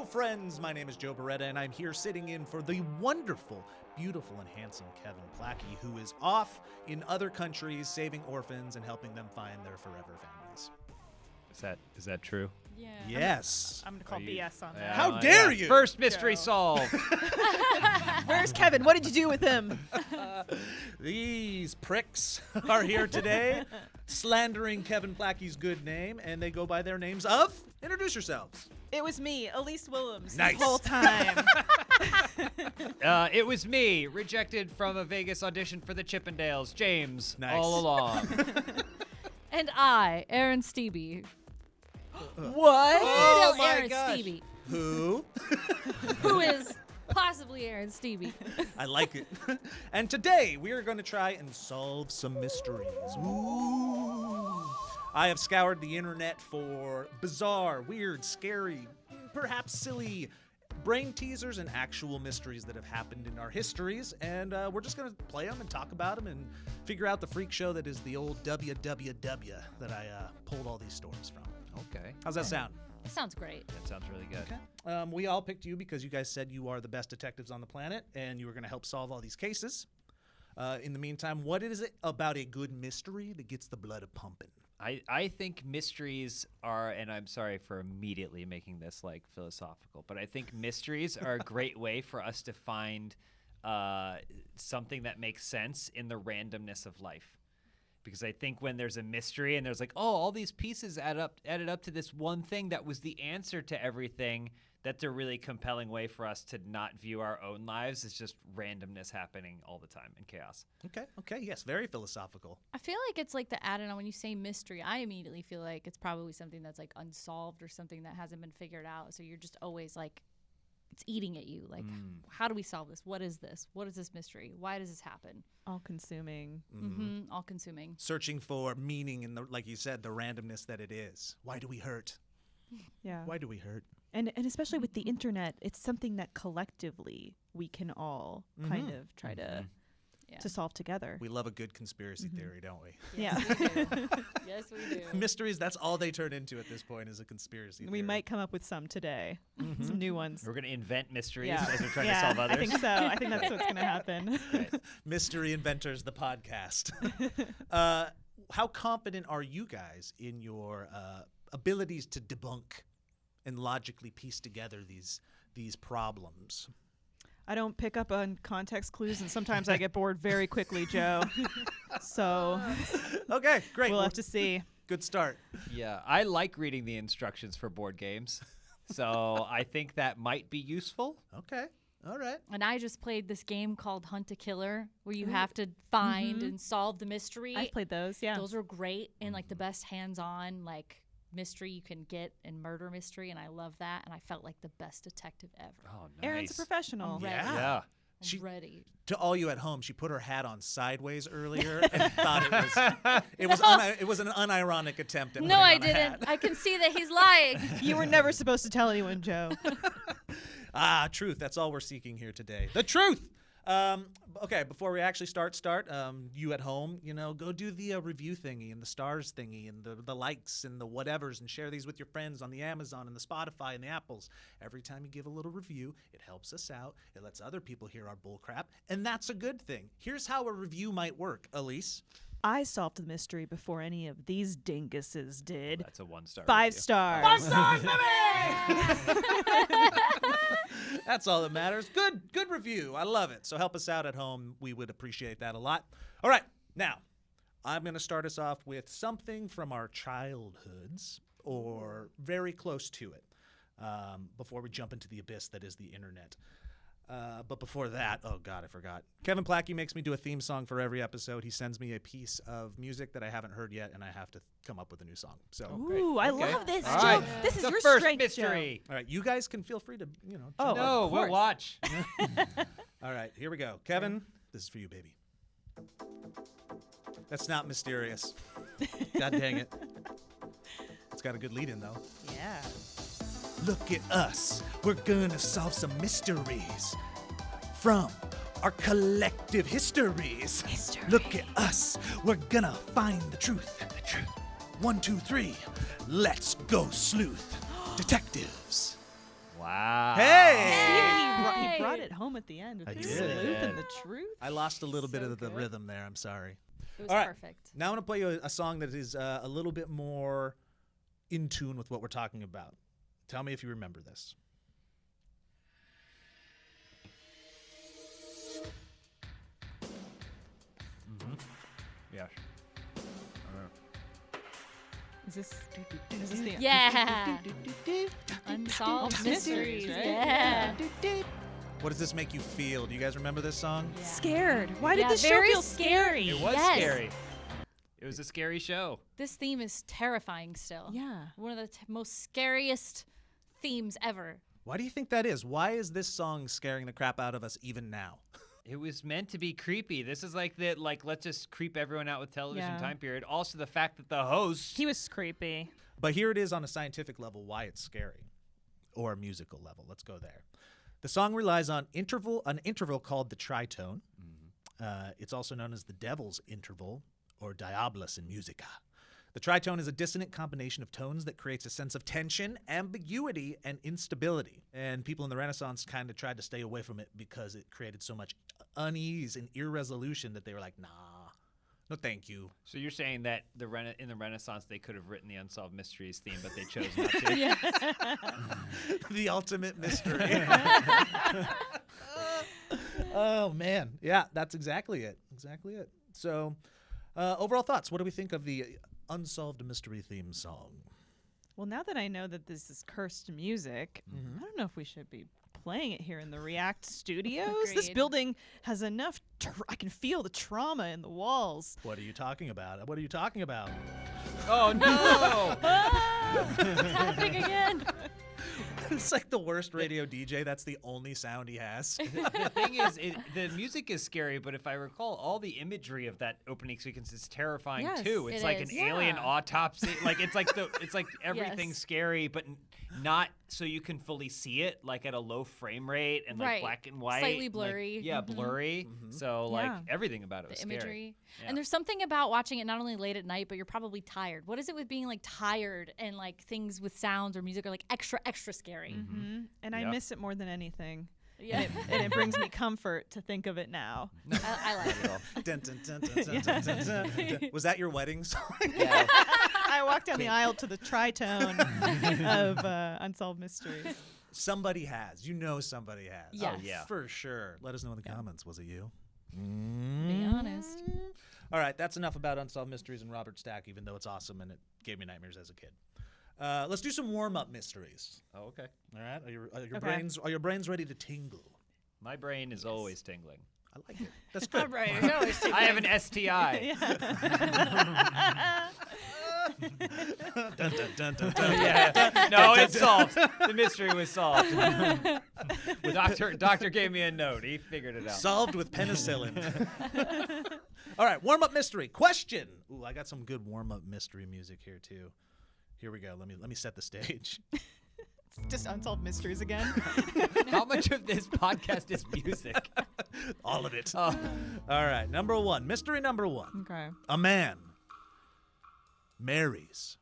friends, my name is Joe Bereta, and I'm here sitting in for the wonderful, beautiful, and handsome Kevin Plackey, who is off in other countries saving orphans and helping them find their forever families. Is that true? Yeah. Yes. I'm going to call BS on that. How dare you? First mystery solved. Where's Kevin? What did you do with him? These pricks are here today slandering Kevin Plackey's good name, and they go by their names of... Introduce yourselves. It was me, Elyse Willems, Nice. this whole time. It was me, rejected from a Vegas audition for the Chippendales, James, Nice. all along. And I, Erin Stevie. What? Oh Still my Erin gosh. Stevie. Who? Who is possibly Erin Stevie. I like it. And today we are going to try and solve some mysteries. Ooh. I have scoured the internet for bizarre, weird, scary, perhaps silly brain teasers and actual mysteries that have happened in our histories, and we're just going to play them and talk about them and figure out the freak show that is the old WWW that I pulled all these stories from. Okay. How's that sound? That sounds great. That sounds really good. Okay. We all picked you because you guys said you are the best detectives on the planet and you were going to help solve all these cases. In the meantime, what is it about a good mystery that gets the blood pumping? I think mysteries are, and I'm sorry for immediately making this like philosophical, but I think mysteries are a great way for us to find something that makes sense in the randomness of life. Because I think when there's a mystery and there's like, oh, all these pieces added up to this one thing that was the answer to everything, that's a really compelling way for us to not view our own lives as just randomness happening all the time and chaos. Okay, yes, very philosophical. I feel like it's like the added on when you say mystery. I immediately feel like it's probably something that's like unsolved or something that hasn't been figured out. So you're just always like, it's eating at you. Like, how do we solve this? What is this? What is this mystery? Why does this happen? All consuming. Mm-hmm. All consuming. Searching for meaning in the, like you said, the randomness that it is. Why do we hurt? Yeah. Why do we hurt? And especially with the internet, it's something that collectively we can all kind of try to solve together. We love a good conspiracy theory, don't we? Yeah. We do. Yes, we do. Mysteries, that's all they turn into at this point is a conspiracy theory. We might come up with some today. Some new ones. We're going to invent mysteries Yeah. as we're trying to solve others. I think so. I think that's what's going to happen. Right. Mystery Inventors, the podcast. How confident are you guys in your abilities to debunk and logically piece together these problems? I don't pick up on context clues, and sometimes I get bored very quickly, Joe. So Okay, great. we'll have to see. Good start. Yeah, I like reading the instructions for board games. So I think that might be useful. Okay, all right. And I just played this game called Hunt a Killer where you have to find and solve the mystery. I've played those, yeah. Those are great and like the best hands-on like mystery you can get in murder mystery, and I love that, and I felt like the best detective ever. Oh, nice. Erin's a professional. I'm ready. Yeah. I'm ready. To all you at home, she put her hat on sideways earlier and thought it was an unironic attempt at No, putting I on a didn't. hat. I can see that he's lying. You were never supposed to tell anyone, Joe. Truth. That's all we're seeking here today. The truth. Okay, before we actually start, you at home, go do the review thingy and the stars thingy and the likes and the whatevers and share these with your friends on the Amazon and the Spotify and the Apples. Every time you give a little review, it helps us out. It lets other people hear our bullcrap, and that's a good thing. Here's how a review might work, Elyse. I solved the mystery before any of these dinguses did. That's a 1-star. 5 review. stars. 5 stars, baby! That's all that matters. Good review. I love it. So help us out at home. We would appreciate that a lot. All right. Now, I'm going to start us off with something from our childhoods or very close to it before we jump into the abyss that is the internet. But before that, oh God, I forgot. Kevin Plackey makes me do a theme song for every episode. He sends me a piece of music that I haven't heard yet, and I have to come up with a new song. So, Ooh, I Okay. love this, All Joe. right. This is The your first strength, mystery. all right, you guys can feel free to, Oh, jump No, of we'll course. watch. All right, here we go. Kevin, this is for you, baby. That's not mysterious. God dang it. It's got a good lead in, though. Yeah. Look at us. We're gonna solve some mysteries from our collective histories. Look at us. We're gonna find the truth. 1, 2, 3. Let's go, sleuth. Detectives. Wow. brought it home at the end with I the did. salute and the truth. I lost a little bit So of the good. rhythm there. I'm sorry. It was All right. perfect. Now I want to play you a song that is a little bit more in tune with what we're talking about. Tell me if you remember this. Yeah. Is this the Yeah. Unsolved Mysteries. Mysteries, right? Yeah. What does this make you feel? Do you guys remember this song? Yeah. Scared. Why did Yeah, this show very feel scary? It was Yes. scary. It was a scary show. This theme is terrifying still. Yeah. One of the most scariest themes ever. Why do you think that is? Why is this song scaring the crap out of us even now? It was meant to be creepy. This is like that. Like, let's just creep everyone out with television Yeah. time period. Also, the fact that the host. He was creepy. But here it is on a scientific level why it's scary, or a musical level. Let's go there. The song relies on an interval called the tritone. It's also known as the devil's interval, or diabolus in musica. The tritone is a dissonant combination of tones that creates a sense of tension, ambiguity, and instability. And people in the Renaissance kind of tried to stay away from it because it created so much unease and irresolution that they were like, nah, no thank you. So you're saying that in the Renaissance they could have written the Unsolved Mysteries theme, but they chose not to. Yeah. The ultimate mystery. Oh, man. Yeah, that's exactly it. Exactly it. So, overall thoughts. What do we think of the Unsolved Mystery theme song? Well, now that I know that this is cursed music, I don't know if we should be playing it here in the React studios. This Agreed. building has enough. I can feel the trauma in the walls. What are you talking about? What are you talking about? Oh no! It's happening again. It's like the worst radio DJ. That's the only sound he has. The thing is, the music is scary, but if I recall, all the imagery of that opening sequence is terrifying Yes, too. It's it like is. an alien Yeah. autopsy. Like it's like everything's Yes. scary, but not so you can fully see it, like at a low frame rate and like Right. black and white, Slightly like- blurry. yeah, Mhm. blurry. So like Yeah. everything about it was The scary. imagery. Yeah. And there's something about watching it not only late at night, but you're probably tired. What is it with being like tired and like things with sounds or music are like extra scary? And I Yep. miss it more than anything. Yeah. And it brings me comfort to think of it now. I like it. Dun, dun, dun, dun, dun, dun, dun, dun, dun. Was that your wedding song? Yeah. I walked down the aisle to the tritone of Unsolved Mysteries. Somebody has. You know somebody has. Yes. Oh, yeah. For sure. Let us know in the comments. Was it you? Be honest. All right, that's enough about Unsolved Mysteries and Robert Stack, even though it's awesome and it gave me nightmares as a kid. Let's do some warm-up mysteries. Oh, okay. All right, are your Okay. brains ready to tingle? My brain is always tingling. I like it. That's good. Right. I have an STI. Dun, dun, dun, dun, dun. Yeah. No, it's solved. The mystery was solved. The doctor gave me a note. He figured it out. Solved with penicillin. All right, warm-up mystery question. Ooh, I got some good warm-up mystery music here too. Here we go. Let me set the stage. Just Unsolved Mysteries again. How much of this podcast is music? All of it. Oh. All right, number one. Mystery number one. Okay. A man marries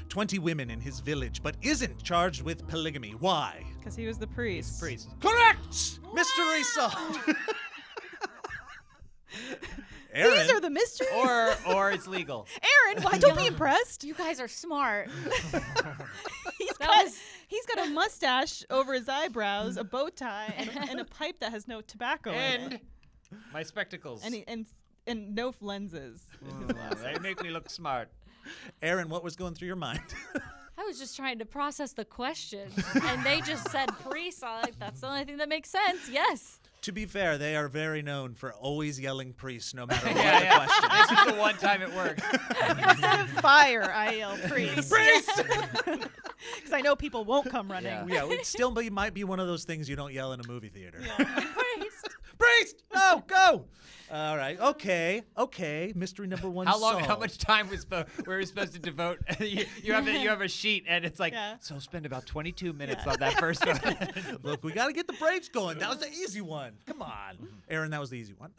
20 women in his village, but isn't charged with polygamy. Why? Because he was the priest. Priest. Correct! Mystery solved. Aaron. These are the mysteries. Or it's legal. Aaron, why don't be impressed? You guys are smart. He's got a mustache over his eyebrows, a bow tie, and a pipe that has no tobacco in And it. my spectacles. And no lenses. They make me look smart. Aaron, what was going through your mind? I was just trying to process the question, and they just said priest. I'm like, that's the only thing that makes sense. Yes. To be fair, they are very known for always yelling priest no matter what Yeah, the yeah. question. This is the one time it worked. Instead of fire, I yell priest. Priest! Because I know people won't come running. Yeah. Yeah, it still might be one of those things you don't yell in a movie theater. Priest. Priest! No, go! All right, okay. Mystery number one How long? solved. How much time were we supposed to devote? you have a sheet, and it's like, Yeah. so spend about 22 minutes on that first one. Look, we got to get the Braves going. That was the easy one. Come on. Aaron, that was the easy one.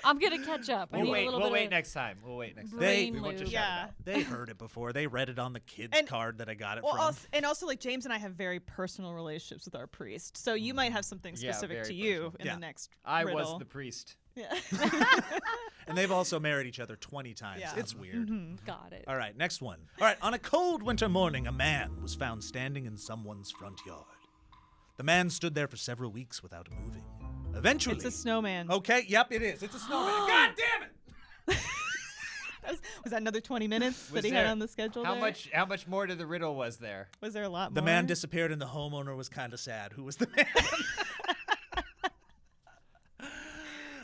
I'm gonna catch up. I We'll need a wait. little We'll bit wait of next time. We'll wait next time. brain We won't just lube. shout it Yeah. out. They heard it before. They read it on the kids' And- card that I got it Well, from. also, like James and I have very personal relationships with our priest, so you might have something Yeah, specific to very you personal. in Yeah. the next I riddle. was the priest. Yeah. And they've also married each other 20 times. Yeah. It's weird. Got it. All right, next one. All right, on a cold winter morning, a man was found standing in someone's front yard. The man stood there for several weeks without moving. Eventually. It's a snowman. Okay, yep, it is. It's a snowman. God damn it! Was that another 20 minutes Was that he had there- on the schedule How there? How much more to the riddle was there? Was there a lot The more? man disappeared and the homeowner was kind of sad. Who was the man?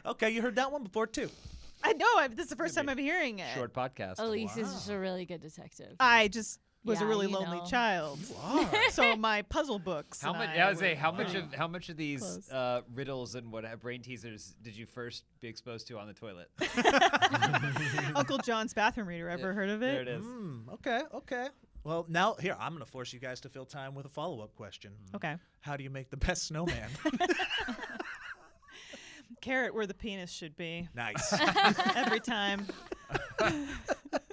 Okay, you heard that one before, too. I know. This is the first time I'm hearing it. Short podcast. Elyse is just a really good detective. I just was a Yeah, really you lonely know. child. so my puzzle books. How and much? I Yeah, I was were saying, how pretty much of these close. riddles and brain teasers did you first be exposed to on the toilet? Uncle John's bathroom reader. Ever heard of There it? it is. Okay. Well, now, here, I'm going to force you guys to fill time with a follow-up question. Okay. How do you make the best snowman? Carrot where the penis should be. Nice. Every time.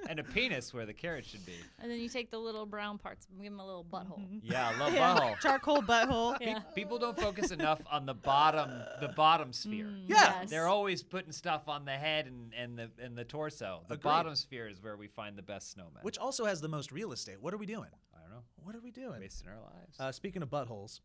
And a penis where the carrot should be. And then you take the little brown parts and give him a little butthole. Yeah, I love Yeah. butthole. Charcoal butthole. Yeah. People don't focus enough on the bottom sphere. Yeah. Yes. They're always putting stuff on the head and the torso. The Agreed. bottom sphere is where we find the best snowmen. Which also has the most real estate. What are we doing? I don't know. What are we doing? Wasting our lives. Speaking of buttholes,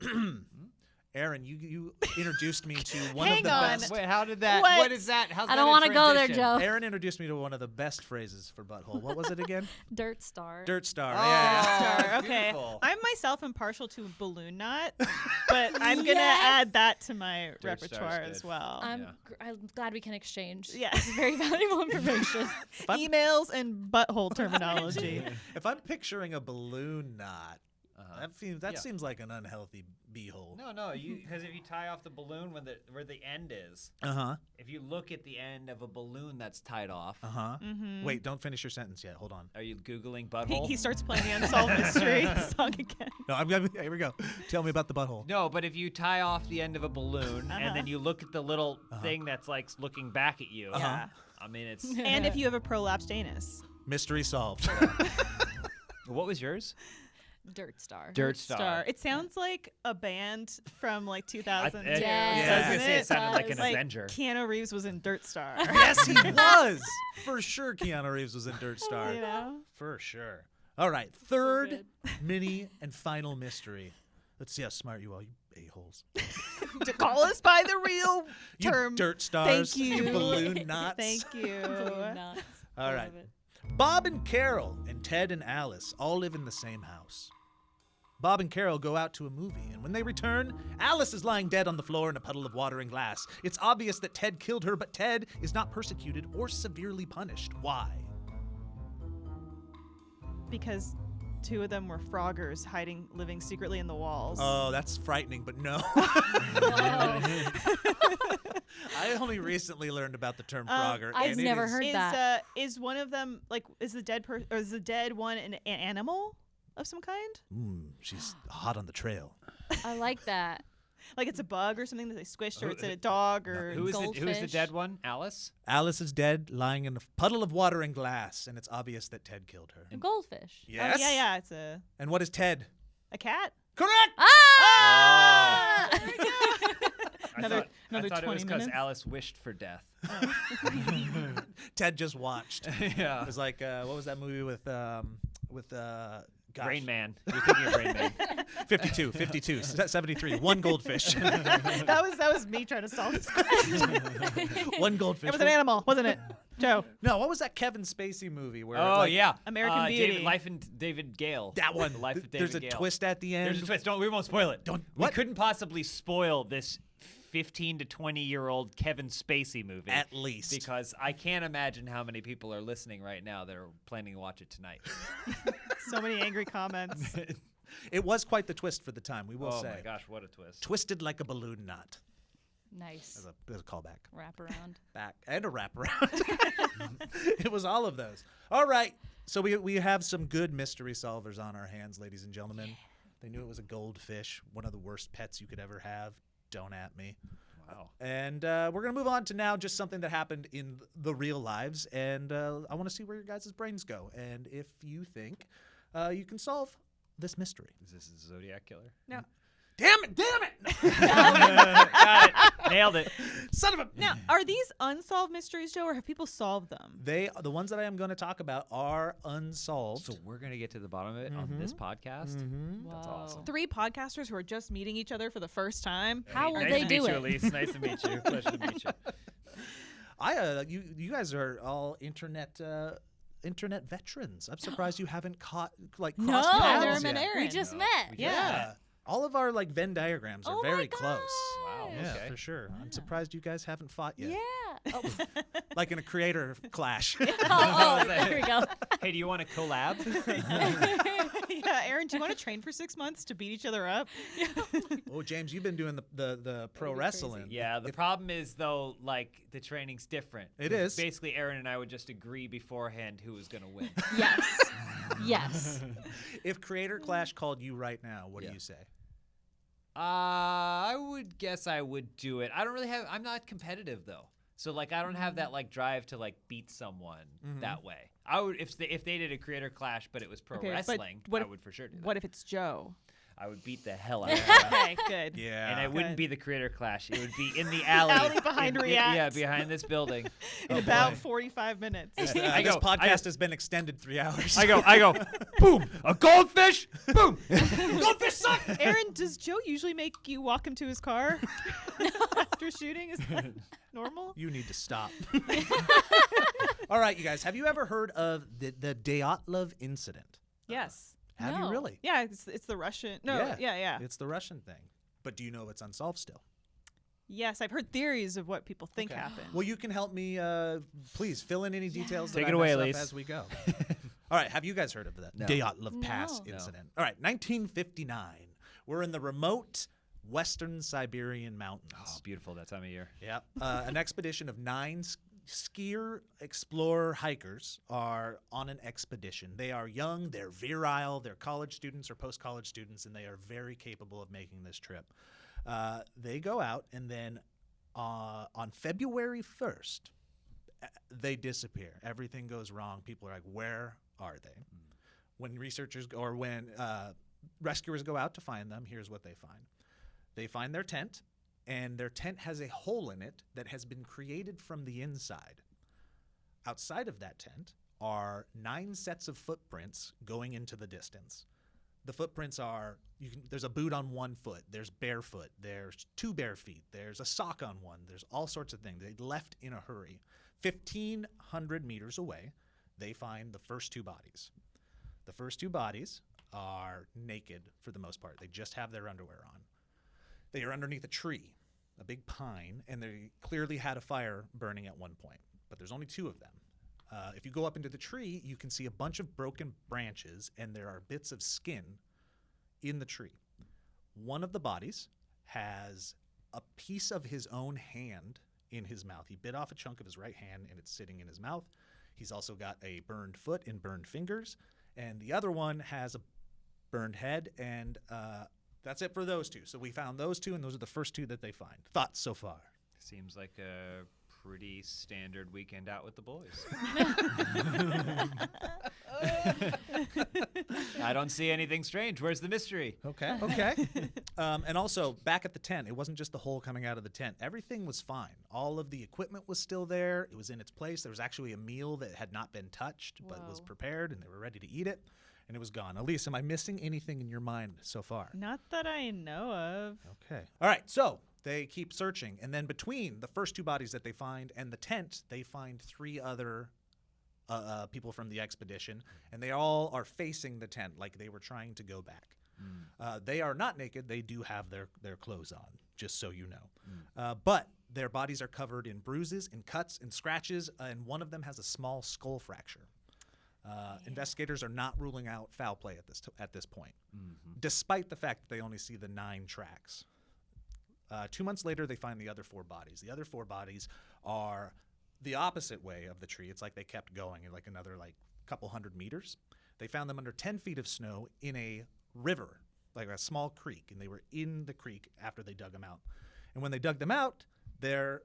Erin, you introduced me to one Hang of the on. best. Wait, how did that? What? What is that? How's I that don't want to go there, Joe. Erin introduced me to one of the best phrases for butthole. What was it again? Dirt star. Dirt star. Oh, Yeah. Star. Okay. beautiful. I'm myself impartial to balloon knot, but I'm gonna Yes. add that to my Star's repertoire good. as well. I'm, Yeah. I'm glad we can exchange. Yeah. It's very valuable information. I'm- Emails and butthole terminology. If I'm picturing a balloon knot, that Yeah. seems like an unhealthy beehole. No, because if you tie off the balloon where the end is, Uh-huh. if you look at the end of a balloon that's tied off, Uh-huh. Wait, don't finish your sentence yet. Hold on. are you googling he, butthole? he starts playing the Unsolved Mysteries song again. No, here we go. Tell me about the butthole. No, but if you tie off the end of a balloon and then you look at the little thing that's like looking back at you, Yeah. I mean it's. And if you have a prolapsed anus. Mystery solved. What was yours? Dirt star. Dirt Star. It sounds like a band from like 2002. I was Yes, gonna say it doesn't sounded like an Like Avenger. Keanu Reeves was in Dirt Star. Yes, he was. For sure, Keanu Reeves was in Dirt Star. You know? For sure. All right, third good. mini and final mystery. Let's see how smart you are, you a-holes. To call us by the real You term. dirt stars. Thank you. balloon knots. Thank you. Balloon knots. All I right. love it. Bob and Carol and Ted and Alice all live in the same house. Bob and Carol go out to a movie, and when they return, Alice is lying dead on the floor in a puddle of water and glass. It's obvious that Ted killed her, but Ted is not persecuted or severely punished. Why? Because two of them were froggers living secretly in the walls. Oh, that's frightening, but no. I only recently learned about the term Frogger. I've and it never is- heard is that. is one of them like is the dead one an animal of some kind? She's hot on the trail. I like that. Like it's a bug or something that they squished, or it's a dog, or Who is the Goldfish. dead one? Alice? Alice is dead, lying in a puddle of water and glass, and it's obvious that Ted killed her. A goldfish. Yes? Oh, yeah, it's a And what is Ted? cat. Correct! Ah! Another I thought it 20 was because minutes. Alice wished for death. Ted just watched. Yeah. It was like, what was that movie with gosh. Rain Man. You're thinking of Rain Man. 52, 73, one goldfish. that was me trying to solve this question. One goldfish. It was an animal, wasn't it, Joe? No, what was that Kevin Spacey movie where Oh, like, yeah. American Beauty. Life and David Gale. that one. The Life of David There's a Gale. twist at the end. There's a twist. We won't spoil it. We what? couldn't possibly spoil this 15 to 20-year-old Kevin Spacey movie. At least. Because I can't imagine how many people are listening right now that are planning to watch it tonight. So many angry comments. It was quite the twist for the time, we will Oh say. my gosh, what a twist. Twisted like a balloon knot. Nice. There's a callback. Wrap around. Back and a wraparound. It was all of those. All right. So we have some good mystery solvers on our hands, ladies and gentlemen. They knew it was a goldfish, one of the worst pets you could ever have. Don't at me. Wow. And we're going to move on to now just something that happened in the real lives. And I want to see where your guys' brains go. And if you think you can solve this mystery. Is this a Zodiac killer? No. Damn it! Got it. Nailed it. Son of a... Now, are these unsolved mysteries, Joe, or have people solved them? The ones that I am going to talk about are unsolved. So we're going to get to the bottom of it on this podcast? That's Whoa. awesome. 3 podcasters who are just meeting each other for the first time. How will nice they to do meet it? you, Elyse. Nice to meet you. Pleasure to meet you. You guys are all internet veterans. I'm surprised you haven't crossed No, paths they're yet. Erin. We just No, met. we just Yeah. met. All of our Venn diagrams are Oh my very gosh. close. Wow. Yeah, Okay. for sure. I'm surprised you guys haven't fought yet. Yeah. Oh. Like in a creator clash. Oh, there we go. Hey, do you want to collab? Yeah, Erin, do you want to train for 6 months to beat each other up? Oh, James, you've been doing the pro wrestling. Yeah, the problem is, though, the training's different. It 'Cause is. Basically, Erin and I would just agree beforehand who was going to win. Yes. Yes. If Creator Clash called you right now, what do you say? I would guess I would do it. I don't really have. I'm not competitive though, so I don't have that drive to beat someone that way. I would if they did a Creator Clash, but it was pro Okay, but wrestling. what I if- would for sure do that. What if it's Joe? I would beat the hell out of her. Okay, good. Yeah. And it wouldn't Good. be the Creator Clash. It would be in the alley. alley behind React. Yeah, behind this building. In about 45 minutes. This I podcast has been extended 3 hours. I go, boom, a goldfish, boom, goldfish suck. Erin, does Joe usually make you walk him to his car after shooting? Is that normal? You need to stop. All right, you guys. Have you ever heard of the Dyatlov incident? Yes. Have you No. really? Yeah, it's the Russian. No, yeah. It's the Russian thing. But do you know it's unsolved still? Yes, I've heard theories of what people think happened. Well, you can help me. Please fill in any details that Take I it away, mess up Elyse. as we go. All right. Have you guys heard of that No. Dyatlov Pass No. incident? All right. 1959. We're in the remote western Siberian mountains. Oh, beautiful that time of year. Yep. An expedition of 9 skier, explorer, hikers are on an expedition. They are young, they're virile, they're college students or post-college students, and they are very capable of making this trip. They go out, and then on February 1st, they disappear. Everything goes wrong. People are like, where are they? When rescuers go out to find them, here's what they find. They find their tent, and their tent has a hole in it that has been created from the inside. Outside of that tent are 9 sets of footprints going into the distance. The footprints are, there's a boot on one foot, there's barefoot, there's 2 bare feet, there's a sock on one, there's all sorts of things. They left in a hurry. 1,500 meters away, they find the first 2 bodies. The first 2 bodies are naked for the most part. They just have their underwear on. They are underneath a tree, a big pine, and they clearly had a fire burning at one point, but there's only 2 of them. If you go up into the tree, you can see a bunch of broken branches, and there are bits of skin in the tree. One of the bodies has a piece of his own hand in his mouth. He bit off a chunk of his right hand, and it's sitting in his mouth. He's also got a burned foot and burned fingers, and the other one has a burned head, and that's it for those 2. So we found those 2, and those are the first 2 that they find. Thoughts so far? Seems like a pretty standard weekend out with the boys. I don't see anything strange. Where's the mystery? Okay. And also, back at the tent, it wasn't just the hole coming out of the tent. Everything was fine. All of the equipment was still there. It was in its place. There was actually a meal that had not been touched, but was Whoa. prepared, and they were ready to eat it, and it was gone. Elyse, am I missing anything in your mind so far? Not that I know of. Okay. All right. So they keep searching, and then between the first 2 bodies that they find and the tent, they find 3 other people from the expedition, and they all are facing the tent like they were trying to go back. They are not naked. They do have their clothes on, just so you know. But their bodies are covered in bruises and cuts and scratches, and one of them has a small skull fracture. Investigators are not ruling out foul play at this point, despite the fact that they only see the 9 tracks. 2 months later, they find the other 4 bodies. The other 4 bodies are the opposite way of the tree. It's like they kept going in another couple hundred meters. They found them under 10 feet of snow in a river, like a small creek, and they were in the creek after they dug them out. And when they dug them out, Their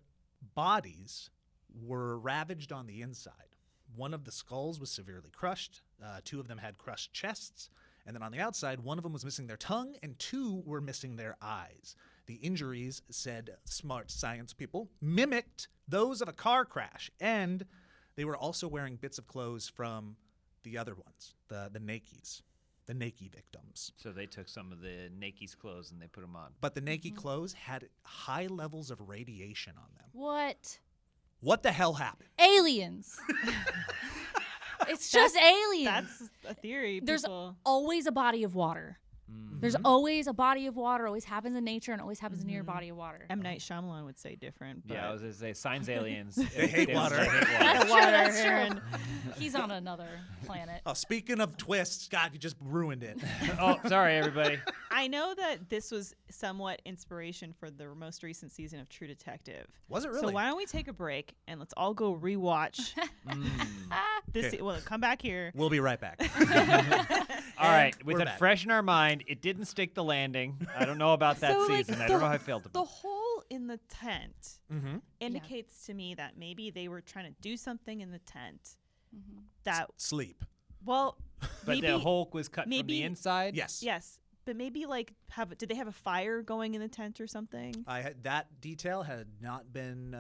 bodies were ravaged on the inside. One of the skulls was severely crushed. 2 of them had crushed chests. And then on the outside, one of them was missing their tongue and 2 were missing their eyes. The injuries, said smart science people, mimicked those of a car crash. And they were also wearing bits of clothes from the other ones, the Nakis, the Naki victims. So they took some of the Naki's clothes and they put them on. But the Naki clothes had high levels of radiation on them. What? What the hell happened? Aliens. It's just aliens. That's a theory. There's people. always a body of water. There's always a body of water. Always happens in nature and always happens near a body of water. M. Night Shyamalan would say different. But Yeah, I was going to say, signs aliens. They hate water. They hate water. That's true, Water, that's true. Erin. He's on another planet. Oh, speaking of twists, God, you just ruined it. Oh, sorry, everybody. I know that this was somewhat inspiration for the most recent season of True Detective. Was it really? So why don't we take a break and let's all go rewatch this? Okay. Well, come back here. We'll be right back. All right, with we're it back. fresh in our mind, it didn't stick the landing. I don't know about that So, like, season. I don't know how I felt The about it. hole in the tent Mm-hmm. indicates to me that maybe they were trying to do something in the tent. That Sleep. well, But maybe, the Hulk was cut from maybe- the inside? Yes. yes, but maybe like did they have a fire going in the tent or something? That detail had not been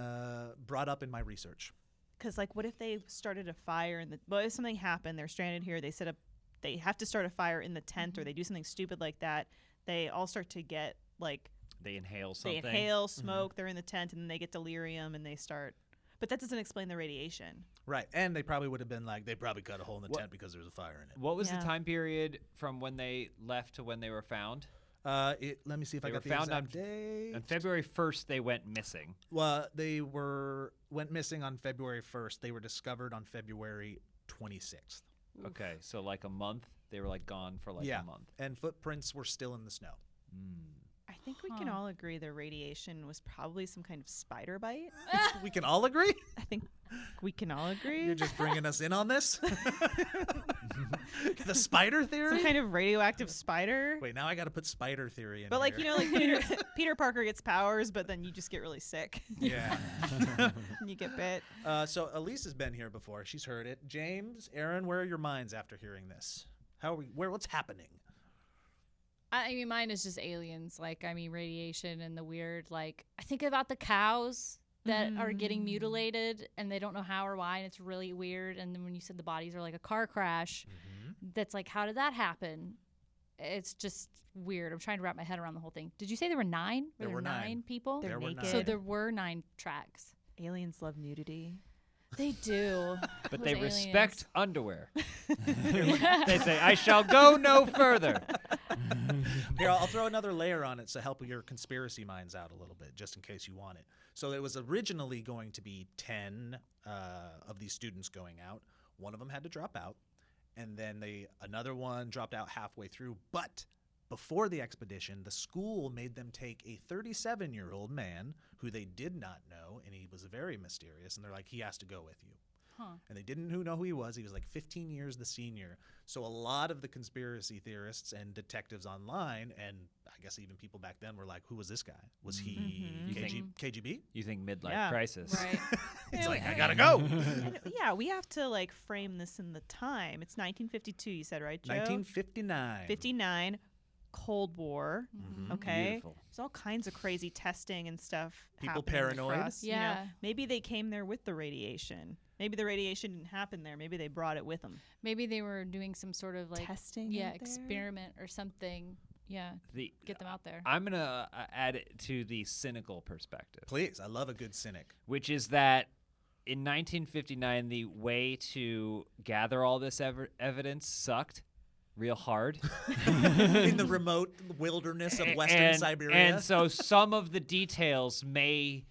brought up in my research. Because like, what if they started a fire in the? What if something happened? They're stranded here. They set up. They have to start a fire in the tent, or they do something stupid like that. They all start to get like They inhale something. they inhale smoke. They're in the tent, and then they get delirium, and they start. But that doesn't explain the radiation. Right. And they probably would have been like, they probably cut a hole in the What- tent because there was a fire in it. What was Yeah. the time period from when they left to when they were found? Let me see if They I were got the found exact on date. On February 1st, they went missing. Well, they went missing on February 1st. They were discovered on February 26th. Okay, so like a month. They were like gone for like yeah. a month. And footprints were still in the snow. I think we can all agree the radiation was probably some kind of spider bite. We can all agree? I think we can all agree. You're just bringing us in on this? The spider theory? Some kind of radioactive spider. Wait, now I got to put spider theory in But like, here. you know, like Peter Parker gets powers, but then you just get really sick Yeah. and you get bit. So Elyse has been here before. She's heard it. James, Erin, where are your minds after hearing this? How are we? What's happening? I mean, mine is just aliens. Like, I mean, radiation and the weird, like, I think about the cows that are getting mutilated and they don't know how or why, and it's really weird. And then when you said the bodies are like a car crash, that's like, how did that happen? It's just weird. I'm trying to wrap my head around the whole thing. Did you say there were 9? There were 9 people? They're There were naked. 9. So there were 9 tracks. Aliens love nudity. They do. But Those they aliens. respect underwear. They say, I shall go no further. Here, I'll throw another layer on it to help your conspiracy minds out a little bit, just in case you want it. So it was originally going to be 10 of these students going out. One of them had to drop out, and then another one dropped out halfway through. But before the expedition, the school made them take a 37-year-old man who they did not know, and he was very mysterious, and they're like, he has to go with you. And they didn't know who he was. He was like 15 years the senior. So a lot of the conspiracy theorists and detectives online, and I guess even people back then, were like, who was this guy? Was he KGB? You think midlife Yeah. crisis. Right. It's like, I gotta go. And, yeah, we have to like frame this in the time. It's 1952, you said, right, Joe? 1959. 59, Cold War. Okay. Beautiful. There's all kinds of crazy testing and stuff. People happening paranoid. across, you know. Yeah. Maybe they came there with the radiation. Maybe the radiation didn't happen there. Maybe they brought it with them. Maybe they were doing some sort of like Testing yeah, out there? experiment or something. Yeah. Get them out there. I'm going to add it to the cynical perspective, Please, I love a good cynic. which is that in 1959, the way to gather all this evidence sucked real hard. In the remote wilderness of Western Siberia. And so some of the details may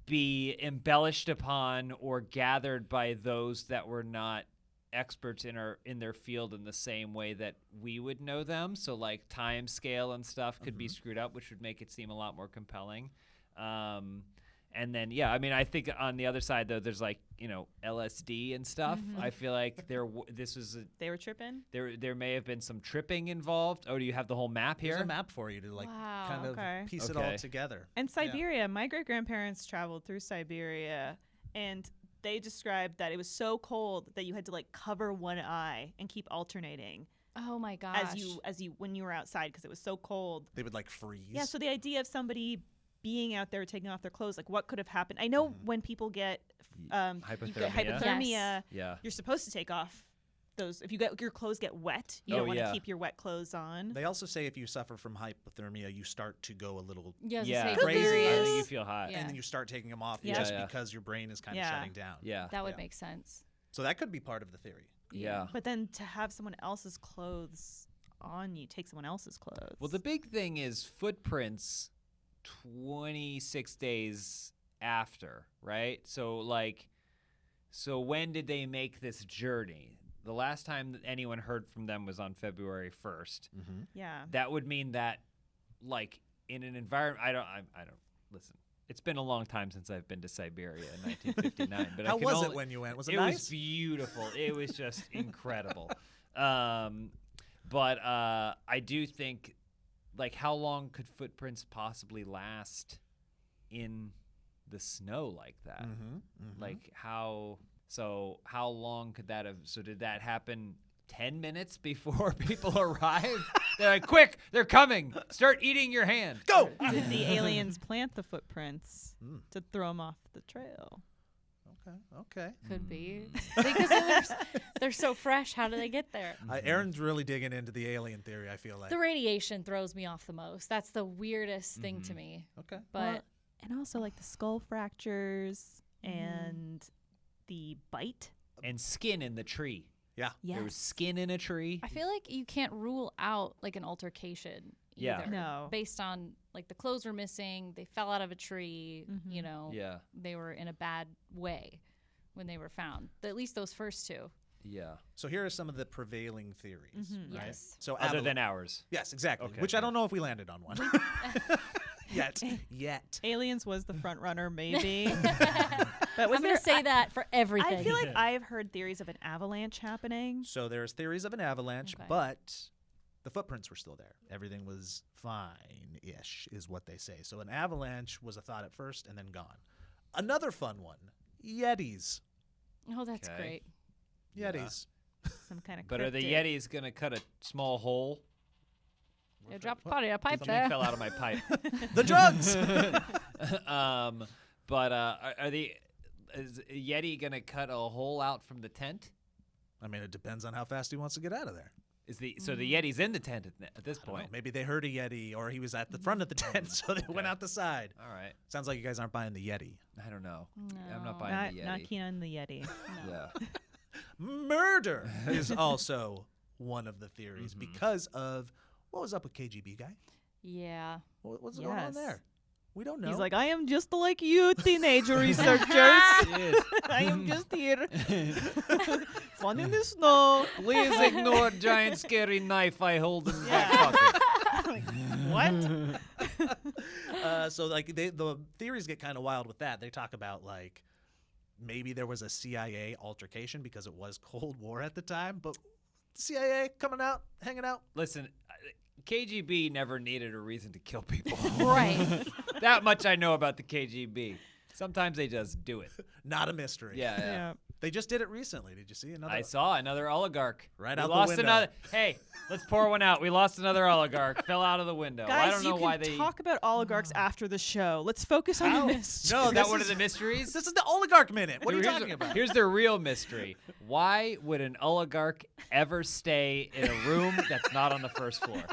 be embellished upon or gathered by those that were not experts in their field in the same way that we would know them. So like time scale and stuff could be screwed up, which would make it seem a lot more compelling. And then, yeah, I mean, I think on the other side, though, there's like, LSD and stuff. I feel like They were tripping. there may have been some tripping involved. Oh, do you have the whole map here? Here's a map for you to Wow, kind of okay. piece it all Okay. together. And Siberia, my great-grandparents traveled through Siberia, and they described that it was so cold that you had to like cover one eye and keep alternating Oh my gosh. as you when you were outside because it was so cold. They would like freeze. Yeah, so the idea of somebody being out there taking off their clothes, like what could have happened? I know when people get you get Hypothermia. hypothermia, Yes. Yeah. you're supposed to take off those. If your clothes get wet, you Oh, don't want to yeah. keep your wet clothes on. They also say if you suffer from hypothermia, you start to go a little, Yeah, I was Yeah. gonna say Crazy. I think you delirious. feel hot. Yeah. and then you start taking them off Yeah. just Yeah. because your brain is kind of Yeah. shutting down. Yeah. That would Yeah. make sense. So that could be part of the theory. Yeah. But then to have someone else's clothes on you, take someone else's clothes. Well, the big thing is footprints 26 days after, right? So when did they make this journey? The last time that anyone heard from them was on February 1st. yeah. That would mean that, like, in an environment, I don't listen. It's been a long time since I've been to Siberia in 1959. But How I can was it only- when you went? Was it It nice? was beautiful. It was just incredible. But I do think, like, how long could footprints possibly last in the snow like that? Like, how long could that have? So did that happen 10 minutes before people arrived? They're like, quick, they're coming. Start eating your hand. Go! Did the aliens plant the footprints to throw them off the trail? Okay. Could be. Because they're so fresh. How do they get there? Erin's really digging into the alien theory, I feel like. The radiation throws me off the most. That's the weirdest thing to me. Okay. But And also like the skull fractures and the bite. And skin in the tree. Yeah. There was skin in a tree. I feel like you can't rule out like an altercation Yeah. either. No. Based on like the clothes were missing, they fell out of a tree, Yeah. they were in a bad way when they were found. At least those first two. Yeah. So here are some of the prevailing theories. Right? Yes. So Other than ours. yes, exactly. Okay, Which I good. don't know if we landed on one yet. Aliens was the front runner, maybe. But I'm was going to say that for everything. I feel like I've heard theories of an avalanche happening. So there's theories of an avalanche, Okay. but the footprints were still there. Everything was fine-ish, is what they say. So an avalanche was a thought at first and then gone. Another fun one: Yetis. Oh, that's Okay. great. Yetis. Some kind of But are the cryptid. Yetis going to cut a small hole? Yeah, drop a potty, a pipe Something there. fell out of my pipe. The drugs. But is a Yeti going to cut a hole out from the tent? I mean, it depends on how fast he wants to get out of there. So the Yeti's in the tent at this I don't know, point? maybe they heard a Yeti, or he was at the front of the tent, so they went out the side. All right. Sounds like you guys aren't buying the Yeti. I don't know. I'm No. not buying Not, the Yeti. not keen on the Yeti. Yeah. Murder is also one of the theories because of what was up with KGB guy. Yeah. What's going on Yes. there? We don't know. He's like, I am just like you, teenager researchers. I am just here. Fun in the snow. Please ignore giant scary knife I hold in my pocket. What? So like the theories get kind of wild with that. They talk about like maybe there was a CIA altercation because it was Cold War at the time, but CIA coming out, hanging out. Listen, KGB never needed a reason to kill people. Right. That much I know about the KGB. Sometimes they just do it. Not a mystery. Yeah. They just did it recently. Did you see another? I saw another oligarch. Right We out the lost window. another. Hey, let's pour one out. We lost another oligarch. Fell out of the window. Guys, I don't know you why can they. talk about oligarchs after the show. Let's focus on How? the mystery. No, Is that this one is- of the mysteries? This is the oligarch minute. What are you Here's talking the- about? Here's the real mystery. Why would an oligarch ever stay in a room that's not on the first floor?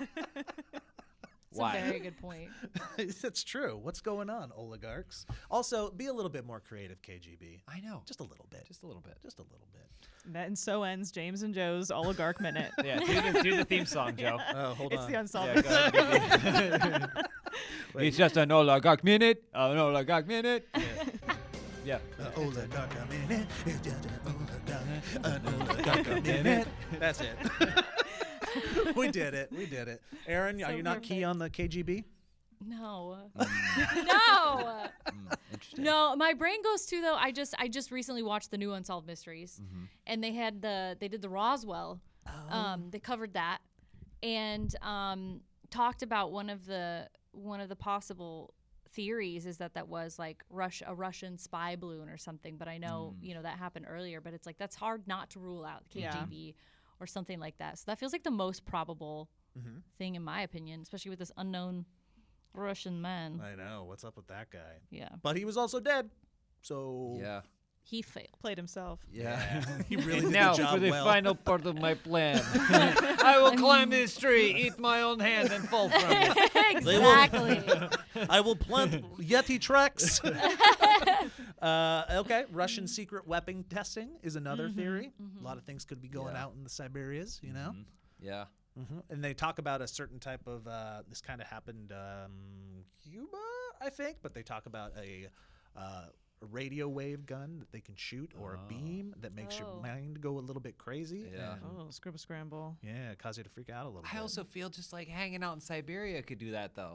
That's Why? a very good point. It's true. What's going on, oligarchs? Also, be a little bit more creative, KGB. I know. Just a little bit. Just a little bit. Just a little bit. And so ends James and Joe's oligarch minute. Yeah, do the theme song, Joe. Oh, hold It's on. the Unsolved Yeah, go ahead. It's just an oligarch minute. An oligarch minute. Yeah. Oligarch minute. It's just an oligarch minute. That's it. We did it. Erin, are So you not key perfect. on the KGB? No. Mm. No. Interesting. No, my brain goes to though. I just recently watched the new Unsolved Mysteries, and they did the Roswell. They covered that, and talked about one of the possible theories is that was like a Russian spy balloon or something. But I know that happened earlier. But it's like that's hard not to rule out KGB or something like that. So that feels like the most probable thing in my opinion, especially with this unknown Russian man. I know. What's up with that guy? Yeah. But he was also dead. So Yeah. He failed. Played himself. Yeah. he really And did now the job for the well. final part of my plan. I will climb this tree, eat my own hand, and fall from it. Exactly. I will plant Yeti tracks. Okay, Russian secret weapon testing is another theory. A lot of things could be going out in the Siberias, you know? Yeah. And they talk about a certain type of, this kind of happened Cuba, I think, but they talk about a radio wave gun that they can shoot or a beam that makes your mind go a little bit crazy. Yeah. and, Oh, scribble scramble. yeah, it cause you to freak out a little bit. I also feel just like hanging out in Siberia could do that though.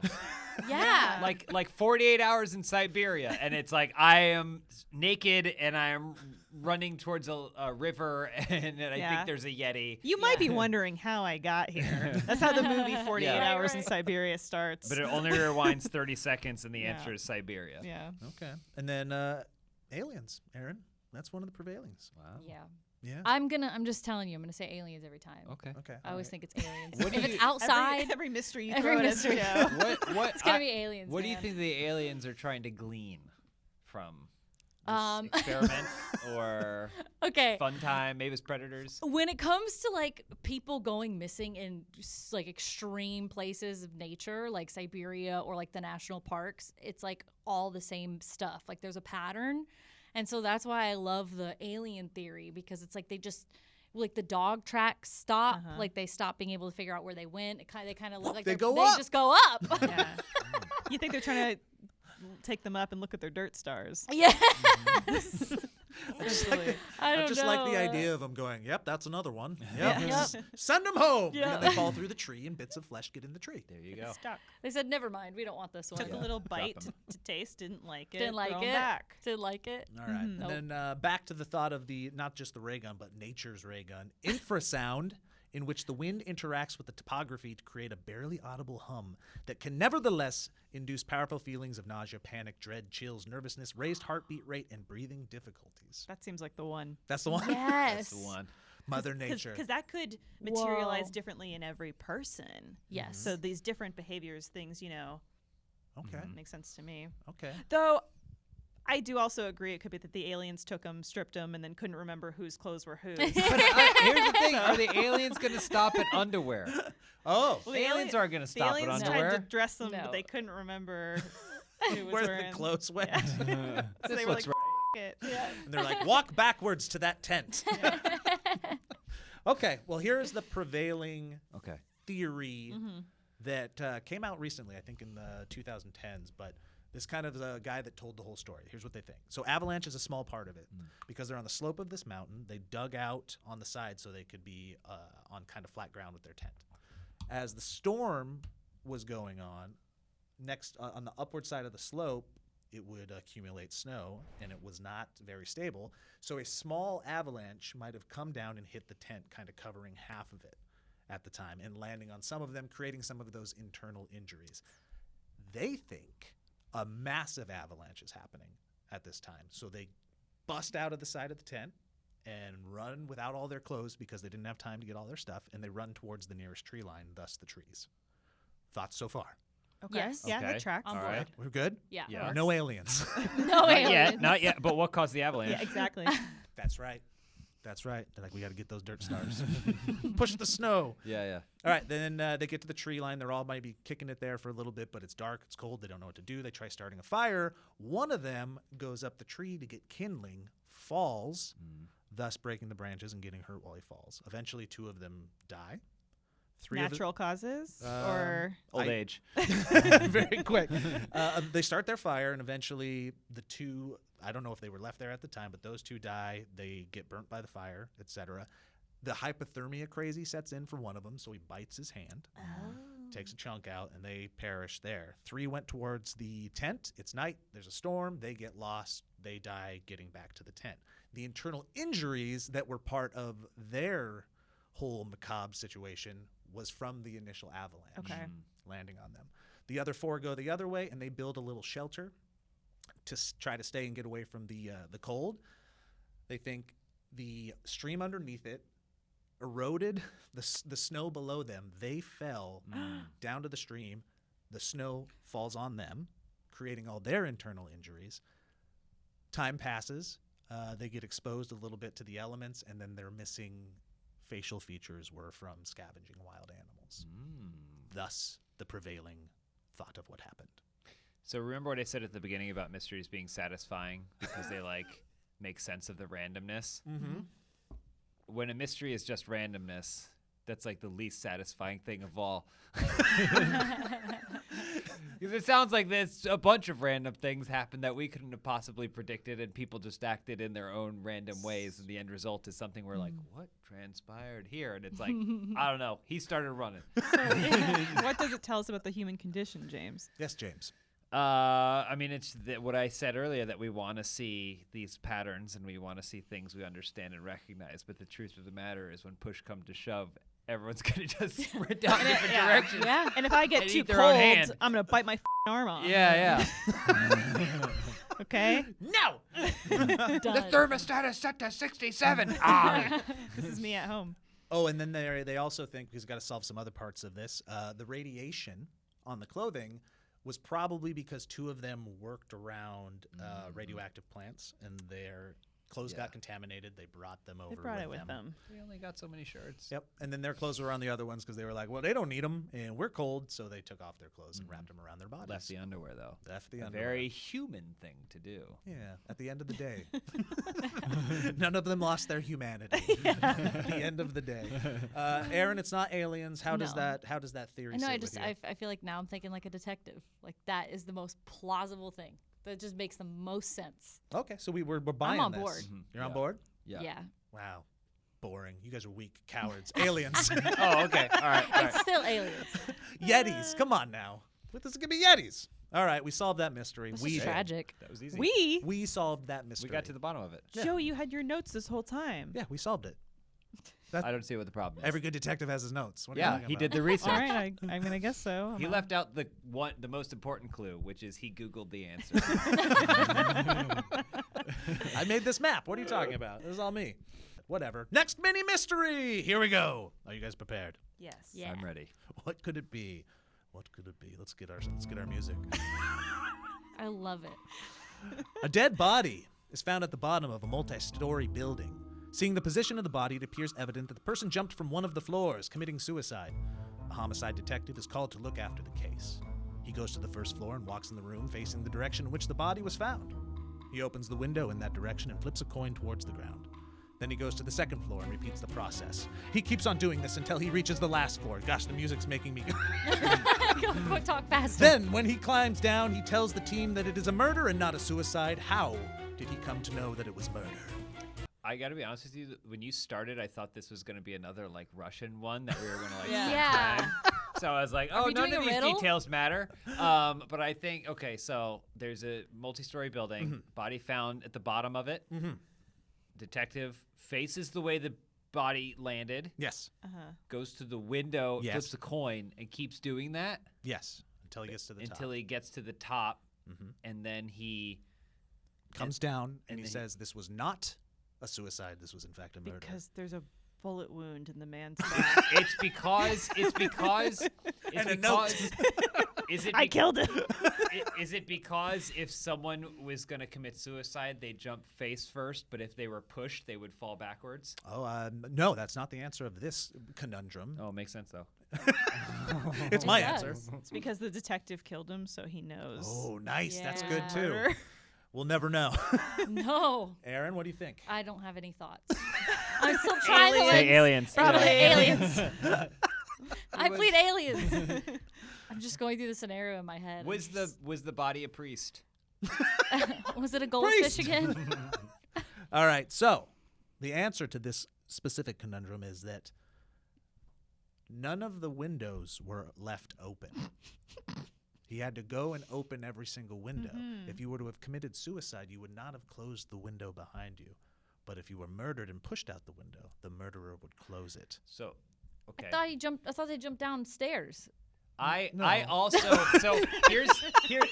Yeah. like 48 hours in Siberia, and it's like I am naked and I am running towards a river, and I Yeah. think there's a Yeti. You might be wondering how I got here. That's how the movie 48 Yeah. Hours in Right. Siberia starts. But it only rewinds 30 seconds, and the Yeah. answer is Siberia. yeah. Okay. And then aliens, Erin. That's one of the prevailings. Wow. Yeah. Yeah. I'm just telling you, I'm gonna say aliens every time. Okay. Okay. I always think it's aliens. What do If you- it's outside, Every mystery you every throw mystery. at us, yeah. What? it's gonna be aliens. What do you man. think the aliens are trying to glean from Um, this experiment or Okay. fun time? Maybe it's predators. When it comes to like people going missing in just, like extreme places of nature, like Siberia or like the national parks, it's like all the same stuff. Like there's a pattern, and so that's why I love the alien theory, because it's like they just like the dog tracks stop, like they stop being able to figure out where they went. They kind of look like They they go up. just go up. Yeah. You think they're trying to take them up and look at their dirt stars? Yes. I just like, I don't just like the know. idea of them going, yep, that's another one. Yeah. Yep. Yep. Send them home. Yeah. And then they fall through the tree and bits of flesh get in the tree. There you go. Stuck. They said, never mind, we don't want this one. Took a little bite 'em. to taste, didn't like it. Didn't like throw 'em it. back. Didn't like it. All right. And Nope. then back to the thought of not just the ray gun, but nature's ray gun. Infrasound, in which the wind interacts with the topography to create a barely audible hum that can nevertheless induce powerful feelings of nausea, panic, dread, chills, nervousness, raised heartbeat rate, and breathing difficulties. That seems like the one. That's the one? Yes. That's the one. Mother Nature. Because that could materialize Whoa. differently in every person. Yes. So these different behaviors, things, Okay. make sense to me. Okay. Though I do also agree it could be that the aliens took them, stripped them, and then couldn't remember whose clothes were whose. But here's the thing: are the aliens going to stop at underwear? Oh. Well, The aliens aren't going to stop at aliens underwear. tried to dress them, No. but they couldn't remember who was Where wearing. the clothes went. So This they were looks like, "F- it." And they're like, walk backwards to that tent. Okay. Well, here's the prevailing Okay. theory that came out recently, I think in the 2010s, but this kind of a guy that told the whole story. Here's what they think. So avalanche is a small part of it. Because they're on the slope of this mountain, they dug out on the side so they could be on kind of flat ground with their tent. As the storm was going on, next on the upward side of the slope, it would accumulate snow, and it was not very stable. So a small avalanche might have come down and hit the tent, kind of covering half of it at the time, and landing on some of them, creating some of those internal injuries. They think a massive avalanche is happening at this time. So they bust out of the side of the tent and run without all their clothes because they didn't have time to get all their stuff, and they run towards the nearest tree line, thus the trees. Thoughts so far? Okay. Yes. Yeah, Okay. that tracks. On All board. right. We're good? Yeah. Yeah. works. No aliens. No Not aliens. yet. Not yet. But what caused the avalanche? Yeah, exactly. That's right. That's right. They're like, we got to get those dirt stars. Push the snow. Yeah. Yeah. All right, then they get to the tree line. They're all maybe kicking it there for a little bit, but it's dark, it's cold. They don't know what to do. They try starting a fire. One of them goes up the tree to get kindling, falls, thus breaking the branches and getting hurt while he falls. Eventually, two of them die. Natural causes or Old age. Very quick. They start their fire, and eventually the two, I don't know if they were left there at the time, but those two die. They get burnt by the fire, etc. The hypothermia crazy sets in for one of them, so he bites his hand. takes a chunk out, and they perish there. 3 went towards the tent. It's night. There's a storm. They get lost. They die getting back to the tent. The internal injuries that were part of their whole macabre situation was from the initial avalanche landing on them. The other 4 go the other way, and they build a little shelter to try to stay and get away from the cold. They think the stream underneath it eroded the snow below them. They fell down to the stream. The snow falls on them, creating all their internal injuries. Time passes. They get exposed a little bit to the elements, and then their missing facial features were from scavenging wild animals. Thus, the prevailing thought of what happened. So remember what I said at the beginning about mysteries being satisfying because they make sense of the randomness? Mm-hmm. When a mystery is just randomness, that's the least satisfying thing of all. Because it sounds like there's a bunch of random things happened that we couldn't have possibly predicted, and people just acted in their own random ways, and the end result is something we're like, what transpired here? And it's like, I don't know. He started running. What does it tell us about the human condition, James? Yes, James. I mean, it's what I said earlier, that we want to see these patterns and we want to see things we understand and recognize. But the truth of the matter is, when push comes to shove, everyone's going to just sprint down different directions. Yeah. And if I get And too eat their own hand. cold, I'm going to bite my arm off. Yeah. Okay? No! The thermostat is set to 67. This is me at home. Oh, and then they also think, because we've got to solve some other parts of this, the radiation on the clothing was probably because 2 of them worked around radioactive plants, and their clothes got contaminated. They brought them over. They brought it with them. We only got so many shirts. Yep. And then their clothes were on the other ones because they were like, well, they don't need them, and we're cold, so they took off their clothes and wrapped them around their bodies. Left the underwear, though. Left the A underwear. very human thing to do. Yeah, at the end of the day. None of them lost their humanity at the end of the day. Erin, it's not aliens. How does No. that theory No, sit with you? I feel like now I'm thinking like a detective. Like that is the most plausible thing. That just makes the most sense. Okay, so we're buying on this. board. You're on board? Yeah. Wow. Boring. You guys are weak cowards. Aliens. Oh, okay. All right. It's still aliens. Yetis. Come on now. This is going to be Yetis. All right, we solved that mystery. This We is tragic. That was easy. We solved that mystery. We got to the bottom of it. Joe, you had your notes this whole time. Yeah, we solved it. I don't see what the problem is. Every good detective has his notes. What are you yeah, talking he about? did the research. All right, I mean, I guess so. He left out the most important clue, which is he Googled the answer. I made this map. What are you talking about? It was all me. Whatever. Next mini mystery. Here we go. Are you guys prepared? Yes. Yeah. I'm ready. What could it be? What could it be? Let's get our music. I love it. A dead body is found at the bottom of a multi-story building. Seeing the position of the body, it appears evident that the person jumped from one of the floors, committing suicide. A homicide detective is called to look after the case. He goes to the first floor and walks in the room facing the direction in which the body was found. He opens the window in that direction and flips a coin towards the ground. Then he goes to the second floor and repeats the process. He keeps on doing this until he reaches the last floor. Gosh, the music's making me... Go talk faster. Then, when he climbs down, he tells the team that it is a murder and not a suicide. How did he come to know that it was murder? I got to be honest with you. When you started, I thought this was going to be another Russian one that we were going to Yeah. spend Yeah. time. So I was like, Are oh, we none doing of a these riddle? details matter. But I think, okay, so there's a multi-story building, body found at the bottom of it. Detective faces the way the body landed, Yes. goes to the window, Yes. flips a coin, and keeps doing that Yes. Until he gets to the top. until he gets to the top, and then he Comes down and and he then says this was not a suicide. This was in fact a murder. Because there's a bullet wound in the man's back. It's because And a note. Is it I killed him. Is it because if someone was going to commit suicide, they jump face first, but if they were pushed, they would fall backwards? Oh, no, that's not the answer of this conundrum. Oh, it makes sense though. It's It my does. answer. It's because the detective killed him, so he knows. Oh, nice. That's Yeah. good too. Murder. We'll never know. No, Aaron, what do you think? I don't have any thoughts. I'm still trying to Aliens. like. aliens. Probably aliens. I was- plead aliens. I'm just going through the scenario in my head. Was the body a priest? Was it a goldfish Priest. again? All right. So the answer to this specific conundrum is that none of the windows were left open. He had to go and open every single window. If you were to have committed suicide, you would not have closed the window behind you. But if you were murdered and pushed out the window, the murderer would close it. So, okay. I thought they jumped downstairs. I No. also so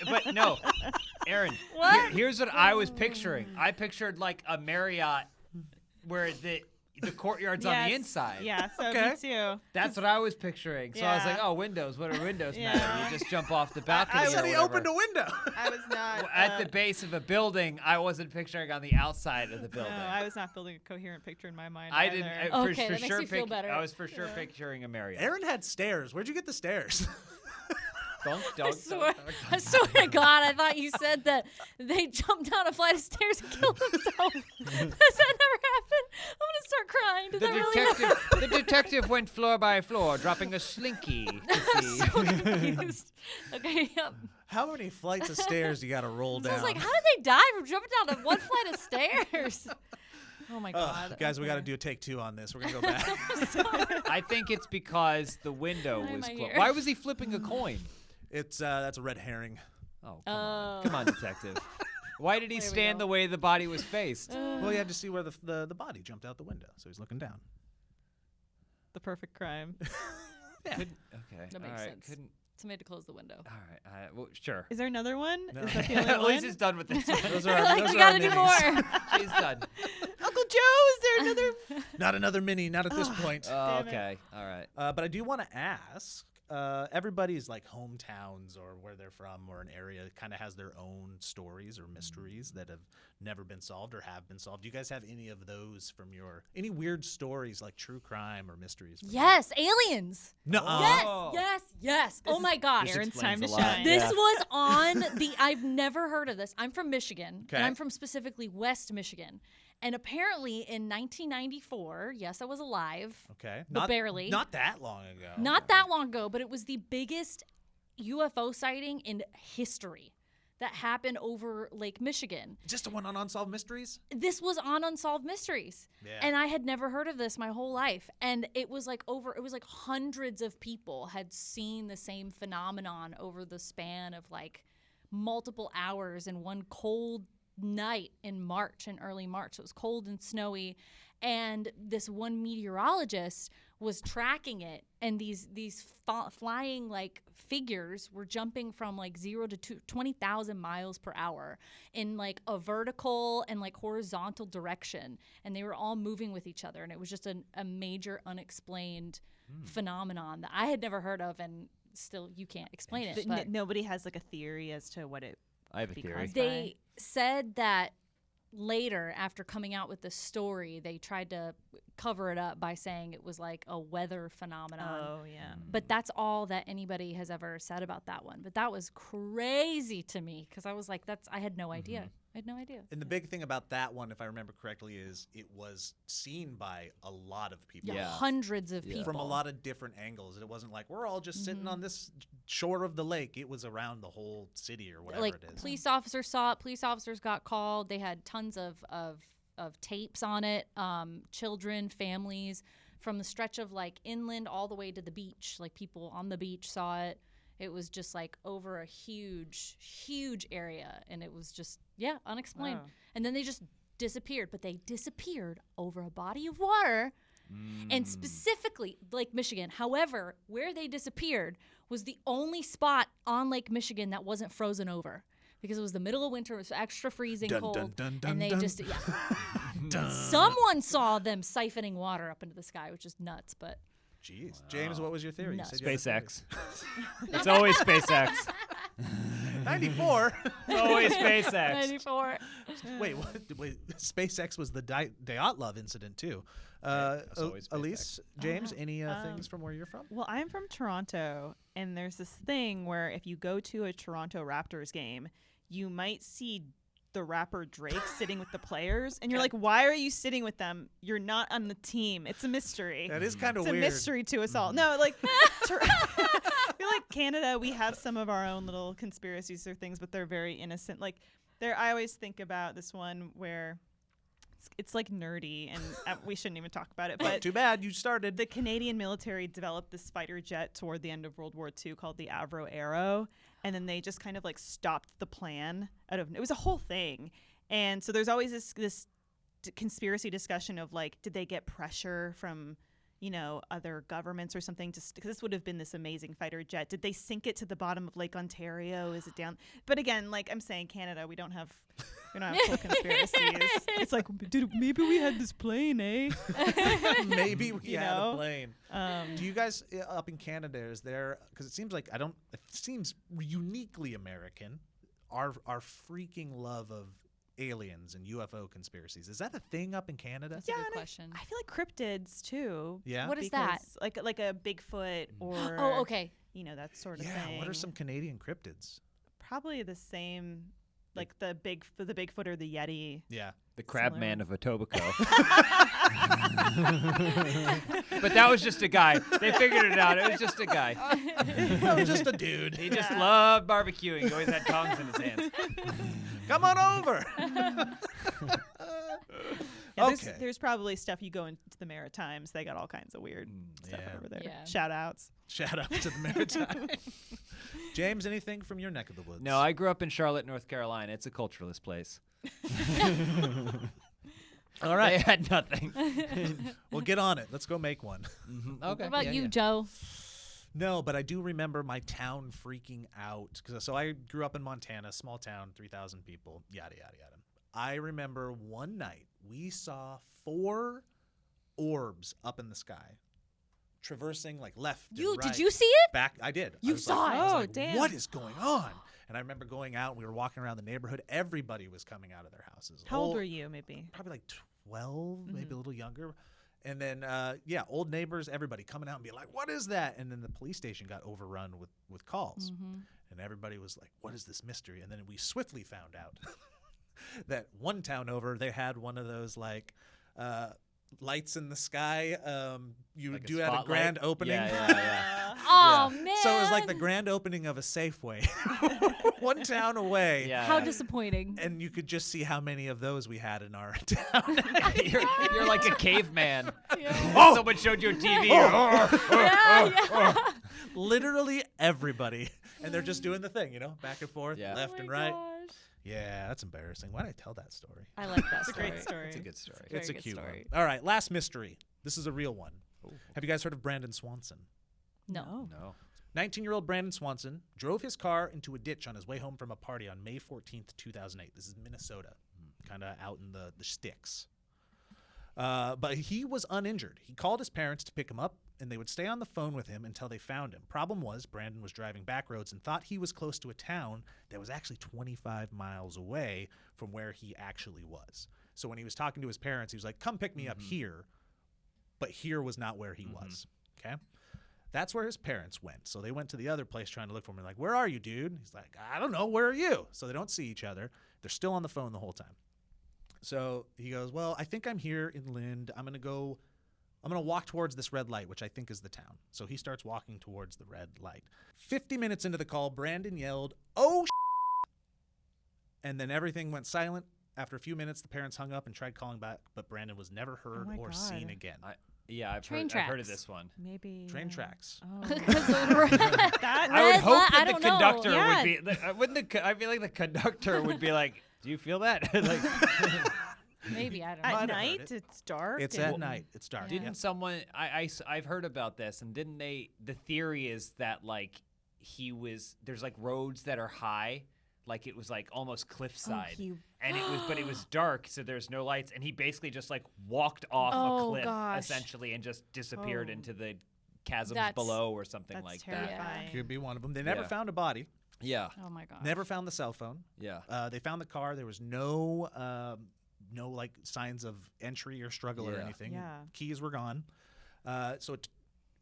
but no, Erin. What? Here's what I was picturing. I pictured like a Marriott where the courtyard's on the Yes. inside. Yeah, so Okay. me too. That's what I was picturing. So I was Yeah. like, oh, windows. What are windows Yeah. matter? You just jump off the balcony. I or Said he whatever. opened a window. I was not At the base of a building. I wasn't picturing on the outside of the building. No, I was not building a coherent picture in my mind. I either. didn't. Okay, for that makes sure me feel better. I was for sure picturing a Marriott. Erin had stairs. Where'd you get the stairs? Dunk, I dunk, swear, dunk, dunk. I swear to God, I thought you said that they jumped down a flight of stairs and killed themselves. Has that never happened? I'm gonna start crying. Does The that really the detective went floor by floor, dropping a slinky to see. so confused. Okay, yep. How many flights of stairs you got to roll So I down? was like, how did they die from jumping down one flight of stairs? Oh my God. Guys, we got to Okay. do a take 2 on this. We're going to go back. I think it's because the window Why am was I closed. here? Why was he flipping a coin? That's a red herring. Oh, Oh. come on, detective. Why did he There we stand go. the way the body was faced? Well, you had to see where the body jumped out the window, so he's looking down. The perfect crime. Okay, That all makes right, sense. couldn't. Somebody to close the window. All right, well, sure. Is there another one? No. Is that the only Elyse one? is done with this one. Those They're are like, those we are our gotta do minis. more. She's done. Uncle Joe, is there another? Not another mini, not at this point. Oh, Damn it. okay, all right. But I do want to ask, everybody's like hometowns or where they're from or an area kind of has their own stories or mysteries that have never been solved or have been solved. Do you guys have any of those from any weird stories like true crime or mysteries? from Yes, aliens. No. Oh. Yes. Oh my gosh. Erin's time to explains a lot. shine. This Yeah. was on I've never heard of this. I'm from Michigan, Okay. and I'm from specifically West Michigan. And apparently in 1994, yes, I was alive. Okay. But barely. Not that long ago. Not that long ago, but it was the biggest UFO sighting in history that happened over Lake Michigan. Just the one on Unsolved Mysteries? This was on Unsolved Mysteries. Yeah. And I had never heard of this my whole life. And it was like hundreds of people had seen the same phenomenon over the span of like multiple hours in one cold night in early March. It was cold and snowy. And this one meteorologist was tracking it, and these flying like figures were jumping from like 0 to 20,000 miles per hour in like a vertical and like horizontal direction, and they were all moving with each other, and it was just a major unexplained phenomenon that I had never heard of, and still you can't explain it. But But nobody has like a theory as to what it. I have a Be theory. caused- they said that later, after coming out with the story, they tried to cover it up by saying it was like a weather phenomenon. Oh yeah. But that's all that anybody has ever said about that one. But that was crazy to me because I was like, I had no idea. I had no idea. And the big thing about that one, if I remember correctly, is it was seen by a lot of people. Yeah, Yeah. hundreds of people. From a lot of different angles. It wasn't like we're all just sitting on this shore of the lake. It was around the whole city or whatever Like it is. police officers saw it. Police officers got called. They had tons of tapes on it. Children, families, from the stretch of like inland all the way to the beach. Like people on the beach saw it. It was just like over a huge area, and it was just unexplained. Wow. And then they just disappeared, but they disappeared over a body of water. And specifically Lake Michigan. However, where they disappeared was the only spot on Lake Michigan that wasn't frozen over, because it was the middle of winter. It was extra freezing Dun, cold, dun, dun, dun, and they dun. just Dun. someone saw them siphoning water up into the sky, which is nuts. But Jeez. James, what was your theory? You Nuts. said you had a theory. SpaceX. It's always SpaceX. 94. It's always SpaceX. 94. Wait, what? Wait, SpaceX was the Dyatlov incident too. it's always Elyse, James, any things from where you're from? Well, I'm from Toronto, and there's this thing where if you go to a Toronto Raptors game, you might see the rapper Drake sitting with the players, and you're like, why are you sitting with them? You're not on the team. It's a mystery. That is kind of It's weird. a mystery to us all. No, like, I feel like Canada, we have some of our own little conspiracies or things, but they're very innocent. Like, I always think about this one where it's like nerdy, and we shouldn't even talk about it. But But too bad you started. the Canadian military developed this fighter jet toward the end of World War II called the Avro Arrow, and then they just kind of like stopped the plan out of. It was a whole thing, and so there's always this conspiracy discussion of like, did they get pressure from other governments or something, because this would have been this amazing fighter jet. Did they sink it to the bottom of Lake Ontario? Is it down? But again, like I'm saying, Canada, we don't have full conspiracies. It's like, maybe we had this plane, eh? Maybe we had a plane. Do you guys up in Canada, is there, because it seems like it seems uniquely American, our freaking love of aliens and UFO conspiracies. Is that a thing up in Canada? That's a good question. I feel like cryptids too. Yeah. What is that? Like a Bigfoot or Oh, okay. That sort of Yeah. thing. What are some Canadian cryptids? Probably the same, like the Bigfoot or the Yeti. Yeah. The crab Similar. man of Etobicoke. But that was just a guy. They figured it out. It was just a guy. Oh, just a dude. He just loved barbecuing. He always had tongs in his hands. Come on over. Yeah, Okay. there's probably stuff you go into the Maritimes. They got all kinds of weird stuff yeah. over there. Yeah. Shout outs. Shout out to the Maritime. James, anything from your neck of the woods? No, I grew up in Charlotte, North Carolina. It's a culturalist place. All right. They had nothing. Well, get on it. Let's go make one. Okay. What about Yeah, you, yeah. Joe? No, but I do remember my town freaking out. So I grew up in Montana, small town, 3,000 people, yada, yada, yada. I remember one night we saw 4 orbs up in the sky, traversing like left and right. Did you see it? Back, I did. You I was saw like, it? I was Oh, like, damn. What is going on? And I remember going out, and we were walking around the neighborhood. Everybody was coming out of their houses. How old were you, maybe? Probably like 12, maybe a little younger. And then, old neighbors, everybody coming out and be like, what is that? And then the police station got overrun with calls. And everybody was like, what is this mystery? And then we swiftly found out that one town over, they had one of those like lights in the sky. You Like a do at a spotlight? grand opening. Yeah. Oh, Yeah. man. So it was like the grand opening of a Safeway, one town away. Yeah. How disappointing. And you could just see how many of those we had in our town. You're like a caveman. Oh! Someone showed you a TV. Yeah. Literally everybody. And they're just doing the thing, back and forth, Yeah. left Oh and my right. gosh. Yeah, that's embarrassing. Why did I tell that story? I like that It's a story. great story. It's a good story. Very It's a good cute story. one. All right, last mystery. This is a real one. Have you guys heard of Brendon Swanson? No. No. 19-year-old Brendon Swanson drove his car into a ditch on his way home from a party on May 14th, 2008. This is Minnesota, kind of out in the sticks. But he was uninjured. He called his parents to pick him up, and they would stay on the phone with him until they found him. Problem was, Brendon was driving back roads and thought he was close to a town that was actually 25 miles away from where he actually was. So when he was talking to his parents, he was like, come pick me up here. But here was not where he was. Okay? That's where his parents went. So they went to the other place trying to look for him. They're like, where are you, dude? He's like, I don't know. Where are you? So they don't see each other. They're still on the phone the whole time. So he goes, well, I think I'm here in Lind. I'm going to walk towards this red light, which I think is the town. So he starts walking towards the red light. 50 minutes into the call, Brendon yelled, oh, and then everything went silent. After a few minutes, the parents hung up and tried calling back, but Brendon was never heard my or God. seen again. I've Train heard of tracks. this one. Maybe Train tracks. Oh. That I would red hope light, that I the don't know. conductor Yeah. would be. I feel like the conductor would be like, "Do you feel that?" Like, Maybe, I don't know. Might At have heard night, it. it's dark. It's and- at night. It's dark. Yeah. didn't someone? I've heard about this, and didn't they? The theory is that like there's like roads that are high, like it was like almost cliffside, and it was dark, so there's no lights, and he basically just like walked off a Oh, cliff gosh. essentially and just disappeared Oh. into the chasms That's- below or something That's like that. terrifying. Could be one of them. They never Yeah. found a body. Yeah, Oh my god. Never found the cell phone. yeah. They found the car. There was no like signs of entry or struggle or Yeah. anything. Yeah. Keys were gone.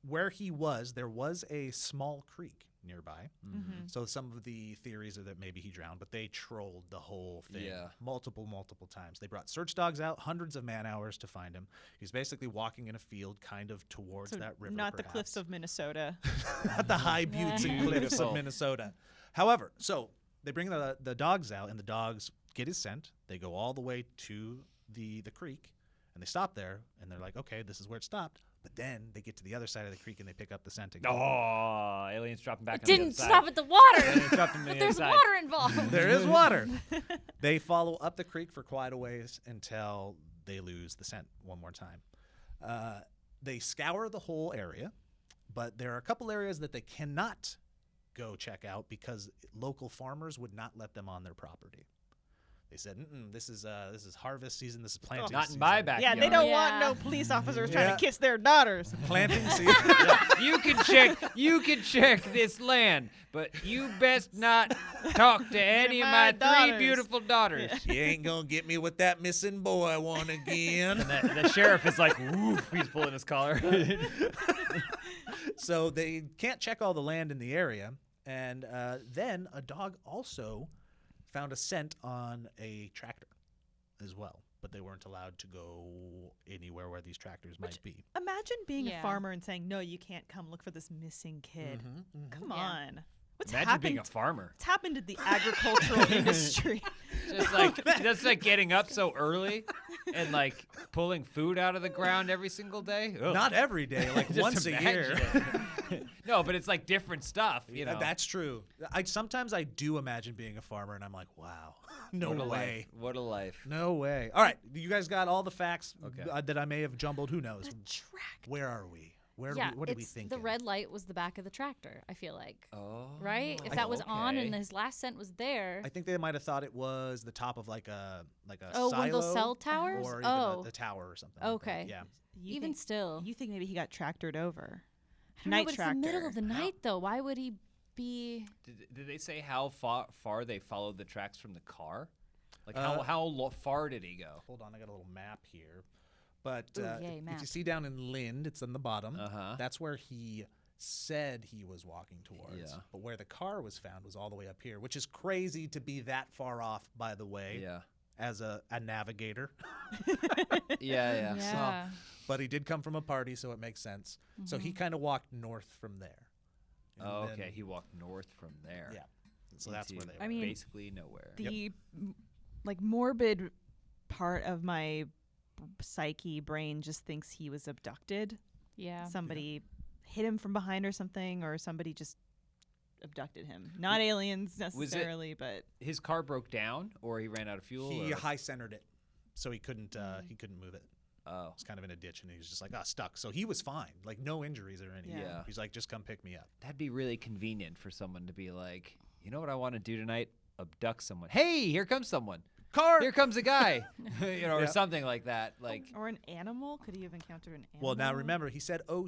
Where he was, there was a small creek nearby. Mhm. So some of the theories are that maybe he drowned, but they trolled the whole thing Yeah. multiple times. They brought search dogs out, hundreds of man hours to find him. He's basically walking in a field kind of towards So that river. not the cliffs perhaps. of Minnesota. Not the high buttes and cliffs of Beautiful. Minnesota. However, so they bring the dogs out, and the dogs get his scent. They go all the way to the creek, and they stop there, and they're like, okay, this is where it stopped. But then they get to the other side of the creek and they pick up the scent again. Oh, aliens dropping back It on the didn't other side. stop at the water. Aliens dropped them to the But other there's side. water involved. There is water. They follow up the creek for quite a ways until they lose the scent one more time. They scour the whole area, but there are a couple areas that they cannot go check out because local farmers would not let them on their property. They said, this is harvest season. This is planting Not in season. my backyard. Yeah, they don't Yeah. want no police officers trying Yeah. to kiss their daughters. Planting season. You can check this land, but you best not talk to any of my my daughters. 3 beautiful daughters. You ain't gonna get me with that missing boy one again. The sheriff is like, woof, he's pulling his collar. So they can't check all the land in the area. And then a dog also found a scent on a tractor as well. But they weren't allowed to go anywhere where these tractors might be. Imagine being Yeah. a farmer and saying, no, you can't come look for this missing kid. Come Yeah. on. What's Imagine happened? being a farmer. What's happened to the agricultural industry? Just like getting up so early and like pulling food out of the ground every single day. Ugh. Not every day, like Just once a year. imagine it. No, but it's like different stuff, you know. That's true. Sometimes I do imagine being a farmer, and I'm like, wow, no What a way. life. What a life. No way. All right, you guys got all the facts Okay. that I may have jumbled. Who knows? The tractor. Where are we? What are we it's thinking? the red light was the back of the tractor. I feel like, Oh. right? If that was on and okay. his last scent was there. I think they might have thought it was the top of like a Oh, silo one of those cell towers? or even Oh. a tower or something. like that. Okay. Yeah. You Even think, still, you think maybe he got tractored over? I don't know, Night but tractor. it's the middle of the night though. Why would he be? Did they say how far they followed the tracks from the car? Like Uh, how far did he go? Hold on, I got a little map here. But Ooh, if yay, you map. see down in Lind, it's on the bottom. Uh-huh. That's where he said he was walking towards. Yeah. But where the car was found was all the way up here, which is crazy to be that far off, by the way, Yeah. as a navigator. Yeah. Yeah. But he did come from a party, so it makes sense. So he kind of walked north from there. And Oh, then- okay. He walked north from there. Yeah. So that's where into they were. I mean, basically nowhere. The like morbid part of my psyche brain just thinks he was abducted. Yeah. Somebody hit him from behind or something, or somebody just abducted him. Not aliens necessarily, but His car broke down, or he ran out of fuel. He or? high centered it, so he couldn't move it. Oh. It was kind of in a ditch, and he was just like, stuck. So he was fine, like no injuries or anything. Yeah. He's like, just come pick me up. That'd be really convenient for someone to be like, you know what I want to do tonight? Abduct someone. Hey, here comes someone. Car. Here comes a guy. Or Yeah. something like that. Like, or an animal. Could he have encountered an animal? Well, now remember, he said, "Oh,"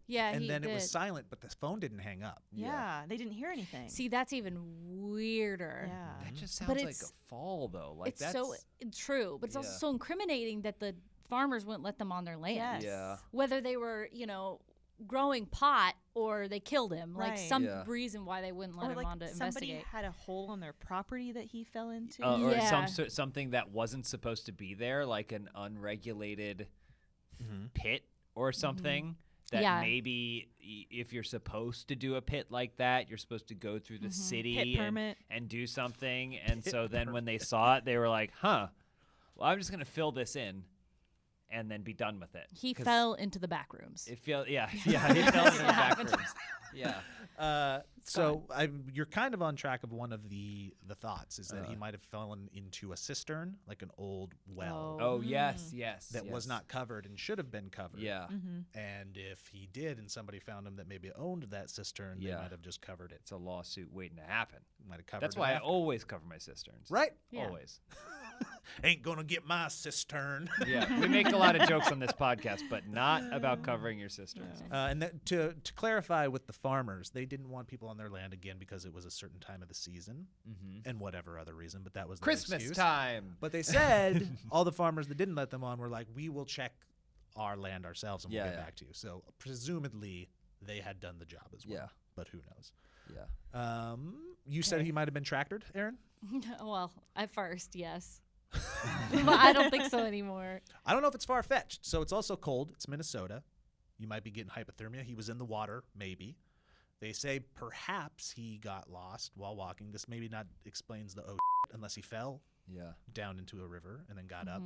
Yeah. and he then did. it was silent, but the phone didn't hang up. Yeah, they didn't hear anything. See, that's even weirder. yeah. that just sounds But like a it's- fall, though. Like It's that's so true, but it's also yeah. so incriminating that the farmers wouldn't let them on their land. Yes. Yeah. Whether they were, growing pot or they killed him, like Right. some Yeah. reason why they wouldn't let Or him like on to somebody investigate. had a hole on their property that he fell into. or Yeah. something that wasn't supposed to be there, like an unregulated pit or something. That Yeah. maybe if you're supposed to do a pit like that, you're supposed to go through the city Pit permit. and do something. And so then when they saw it, they were like, well, I'm just going to fill this in and then be done with it. He 'Cause fell into the back rooms. He fell into the back rooms. Yeah. So you're kind of on track of one of the thoughts is that he Uh. might have fallen into a cistern, like an old well Oh, yes. that was yes. not covered and should have been covered. Yeah. And if he did, and somebody found him that maybe owned that cistern, they Yeah. might have just covered it. It's a lawsuit waiting to happen. Might have covered. That's it why I after. always cover my cisterns. Right. Yeah. Always. Ain't gonna get my cistern. Yeah. We make a lot of jokes on this podcast, but not about covering your cisterns. And to clarify with the farmers, they didn't want people on their land again because it was a certain time of the season and whatever other reason, but that was their Christmas excuse. time. But they said all the farmers that didn't let them on were like, we will check our land ourselves and we'll Yeah, get yeah. back to you. So presumably they had done the job as well. Yeah. But who knows? Yeah. You said he might have been tractored, Erin? Well, at first, yes. But I don't think so anymore. I don't know if it's far-fetched. So it's also cold. It's Minnesota. You might be getting hypothermia. He was in the water, maybe. They say perhaps he got lost while walking. This maybe not explains the unless he fell Yeah. down into a river and then got up.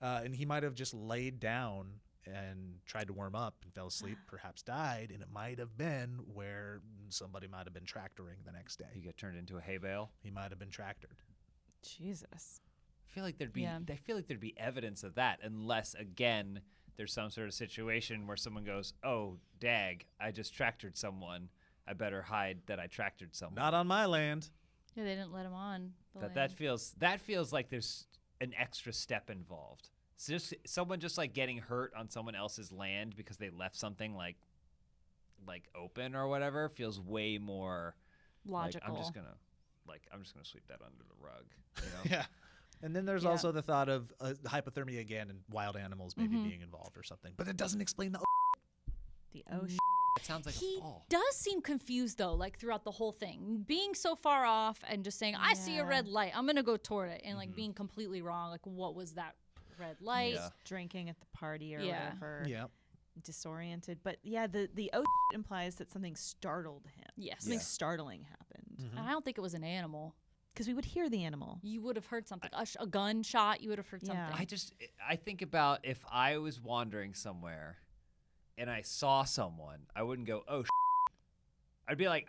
And he might have just laid down and tried to warm up and fell asleep, perhaps died, and it might have been where somebody might have been tractoring the next He day. got turned into a hay bale. He might have been tractored. Jesus. I feel like there'd be Yeah. I feel like there'd be evidence of that unless again there's some sort of situation where someone goes, "Oh, dag, I just tractored someone. I better hide that I tractored someone." Not on my land. Yeah, they didn't let him on. That feels like there's an extra step involved. So just someone just like getting hurt on someone else's land because they left something like open or whatever feels way more like, logical. I'm just gonna sweep that under the rug. You know? Yeah. And then there's Yeah. also the thought of hypothermia again and wild animals maybe Mhm. being involved or something. But it doesn't explain the The ocean. It sounds like He a fall. does seem confused though, like throughout the whole thing, being so far off and just saying, "I see a Yeah. red light, I'm gonna go toward it," and like being completely wrong. Like, what was that red light? Yeah. Drinking at the party or Yeah. whatever. Yeah. Disoriented. But yeah, the ocean implies that something startled him. Yes. Something startling happened. Mm-hmm. And I don't think it was an animal. Because we would hear the animal. You would have heard something. A gunshot. You would have heard Yeah. something. I think about if I was wandering somewhere and I saw someone, I wouldn't go, "Oh, I'd be like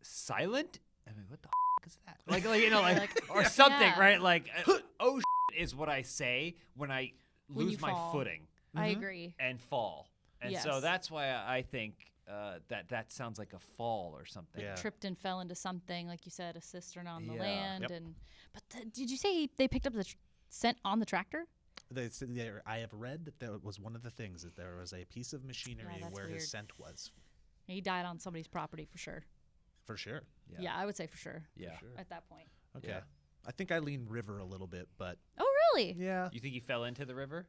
silent. I mean, what the is that? Like you know, like or something, Yeah. right? Like, "Oh, is what I say when I When lose you my fall. footing I agree. and fall." And so Yes. that's why I think that sounds like a fall or something. Yeah. Tripped and fell into something, like you said, a cistern on the Yeah. land. Yep. And did you say they picked up the scent on the tractor? I have read that that was one of the things, that there was a piece of machinery that's where weird. his scent was. He died on somebody's property for sure. For sure. Yeah, I would say for sure. Yeah. Sure. At that point. Okay. Yeah. I think I lean river a little bit, but Oh, really? yeah. You think he fell into the river?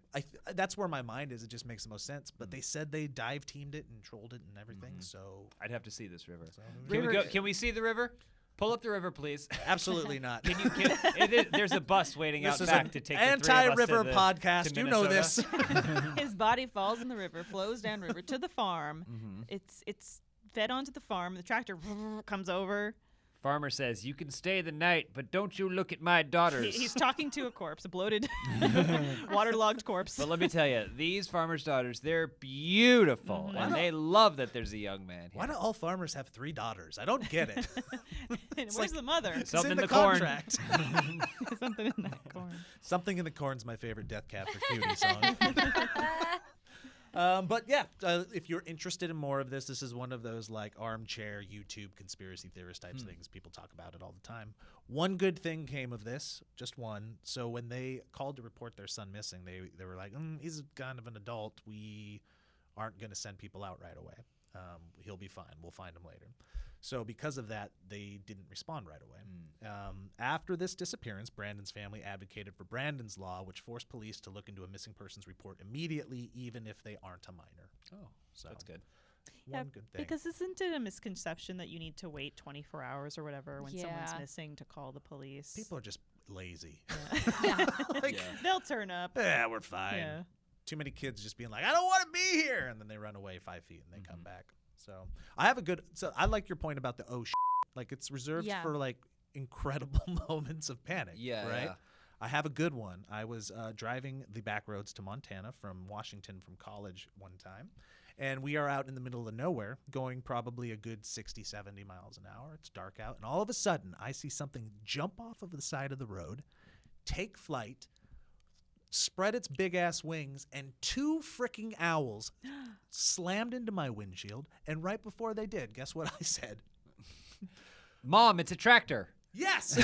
That's where my mind is. It just makes the most sense. But they said they dive teamed it and trolled it and everything. So I'd have to see this river. who Can we River- go? Can we see the river? Pull up the river, please. absolutely not. There's a bus waiting This out is back an to take the three of us anti-river to podcast. to You know this. Minnesota. His body falls in the river, flows down river to the farm. Mm-hmm. It's fed onto the farm. The tractor comes over. Farmer says, "You can stay the night, but don't you look at my daughters." He's talking to a corpse, a bloated, waterlogged corpse. But let me tell you, these farmers' daughters, they're beautiful, Mhm. and they love that there's a young man here. Why do all farmers have 3 daughters? I don't get it. And where's like- the mother? It's Something in in the the corn. contract. Something in that corn. Something in the Corn's my favorite Death Cab for Cutie song. But yeah, if you're interested in more of this is one of those like armchair YouTube conspiracy theorist types things. People talk about it all the time. One good thing came of this, just one. So when they called to report their son missing, they were like, he's kind of an adult. We aren't going to send people out right away. He'll be fine. We'll find him later. So because of that, they didn't respond right away. After this disappearance, Brandon's family advocated for Brandon's Law, which forced police to look into a missing persons report immediately, even if they aren't a minor. Oh, So that's good. one good thing. Because isn't it a misconception that you need to wait 24 hours or whatever when someone's Yeah. missing to call the police? People are just lazy. Yeah. Like, They'll turn up. yeah, we're fine. Yeah. Too many kids just being like, I don't want to be here, and then they run away 5 feet and they come back. So I like your point about the like it's reserved Yeah. for like incredible moments of panic. Yeah, right. yeah. I have a good one. I was driving the back roads to Montana from Washington from college one time, and we are out in the middle of nowhere going probably a good 60, 70 miles an hour. It's dark out, and all of a sudden I see something jump off of the side of the road, take flight, spread its big-ass wings, and 2 freaking owls slammed into my windshield, and right before they did, guess what I said? Mom, it's a tractor. Yes!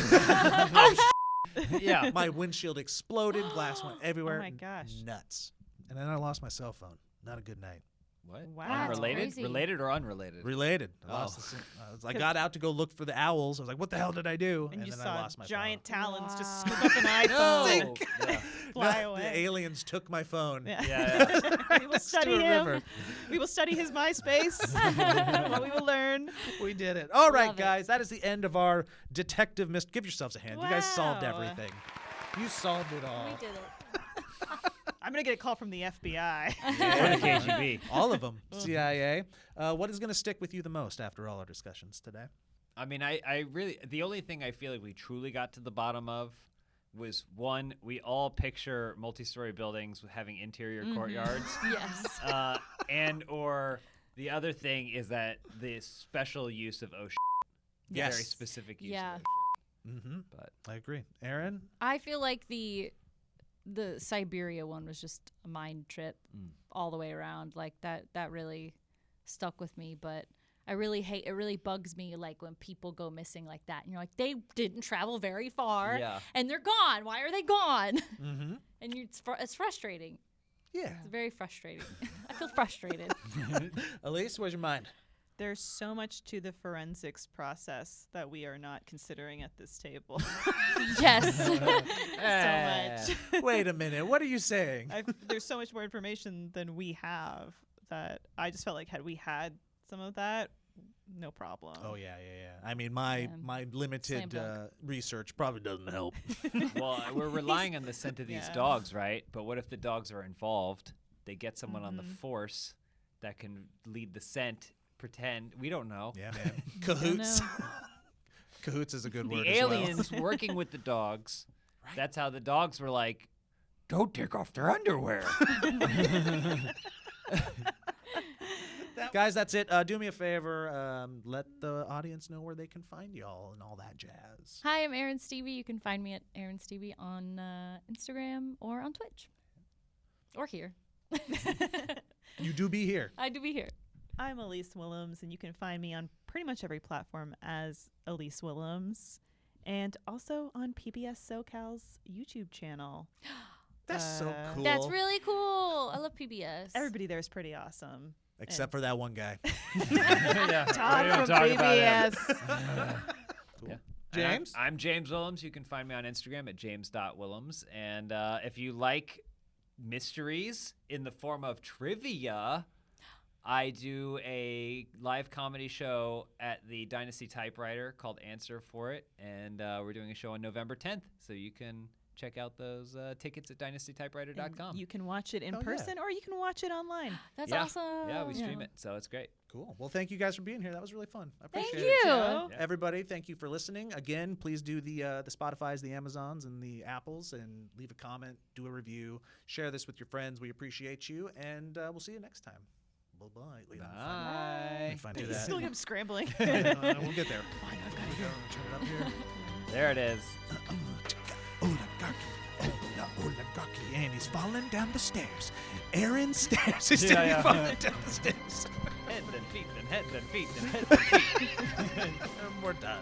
Yeah. My windshield exploded, glass went everywhere. Oh my gosh. Nuts. And then I lost my cell phone. Not a good night. What? Wow. That's Unrelated? crazy. Related or unrelated? Related. I Oh. lost I got out to go look for the owls. I was like, what the hell did I do? And you then I saw lost my giant phone. talons just Wow. scoop up an iPhone, Yeah. fly No, away. the aliens took my phone. Yeah. Yeah, We will study to a him. river. We will study his MySpace. What we will learn. We did it. All right, Love it. guys. That is the end of our detective mystery. Give yourselves a hand. You guys solved Wow. everything. You solved it all. We did it. I'm going to get a call from the FBI. Or the KGB. All of them. CIA. What is going to stick with you the most after all our discussions today? I mean, I really, the only thing I feel like we truly got to the bottom of was one, we all picture multi-story buildings with having interior courtyards. Yes. And or the other thing is that the special use of ocean. Yes. Very specific use Yeah. of ocean. Mm-hmm. But I agree. Erin? I feel like the Siberia one was just a mind trip all the way around. Like that really stuck with me. But I really hate, it really bugs me like when people go missing like that. And you're like, they didn't travel very far and they're gone. Why are they gone? Mm-hmm. And it's frustrating. Yeah. It's very frustrating. I feel frustrated. Elyse, where's your mind? There's so much to the forensics process that we are not considering at this table. Yes. So much. Wait a minute. What are you saying? There's so much more information than we have that I just felt like had we had some of that, no problem. Oh, yeah. I mean, my limited dunk. research probably doesn't help. well, we're relying on the scent of these Yeah. dogs, right? But what if the dogs are involved? They get someone on the force that can lead the scent. Pretend we don't know. Yeah, man. Cahoots. Cahoots is a good word The as well. aliens working with the dogs. Right. That's how the dogs were like, don't take off their underwear. Guys, that's it. Do me a favor. Let the audience know where they can find y'all and all that jazz. Hi, I'm Erin Stevie. You can find me at Erin Stevie on Instagram or on Twitch. Or here. You do be here. I do be here. I'm Elyse Willems, and you can find me on pretty much every platform as Elyse Willems, and also on PBS SoCal's YouTube channel. That's so cool. That's really cool. I love PBS. Everybody there is pretty awesome. Except for that one guy. yeah. Todd from PBS. Cool. Yeah. James? I'm James Willems. You can find me on Instagram at james.willems. And if you like mysteries in the form of trivia, I do a live comedy show at the Dynasty Typewriter called Answer for It. And we're doing a show on November 10th. So you can check out those tickets at dynastytypewriter.com. You can watch it in Oh, yeah. person or you can watch it online. That's Yeah. awesome. Yeah, we stream it. So it's great. Cool. Well, thank you guys for being here. That was really fun. I Thank appreciate you. it. Yeah. Everybody, thank you for listening. Again, please do the Spotifys, the Amazons, and the Apples, and leave a comment, do a review, share this with your friends. We appreciate you, and we'll see you next time. Bye-bye. Wait, let me find You that. still am scrambling. We'll get there. Fine, I've got to go. Turn it up here. There it is. Oligarchy. Oligarchy. And he's falling down the stairs. Erin stairs. He's falling down the stairs. Heads and feet and heads and feet and heads and feet. We're done.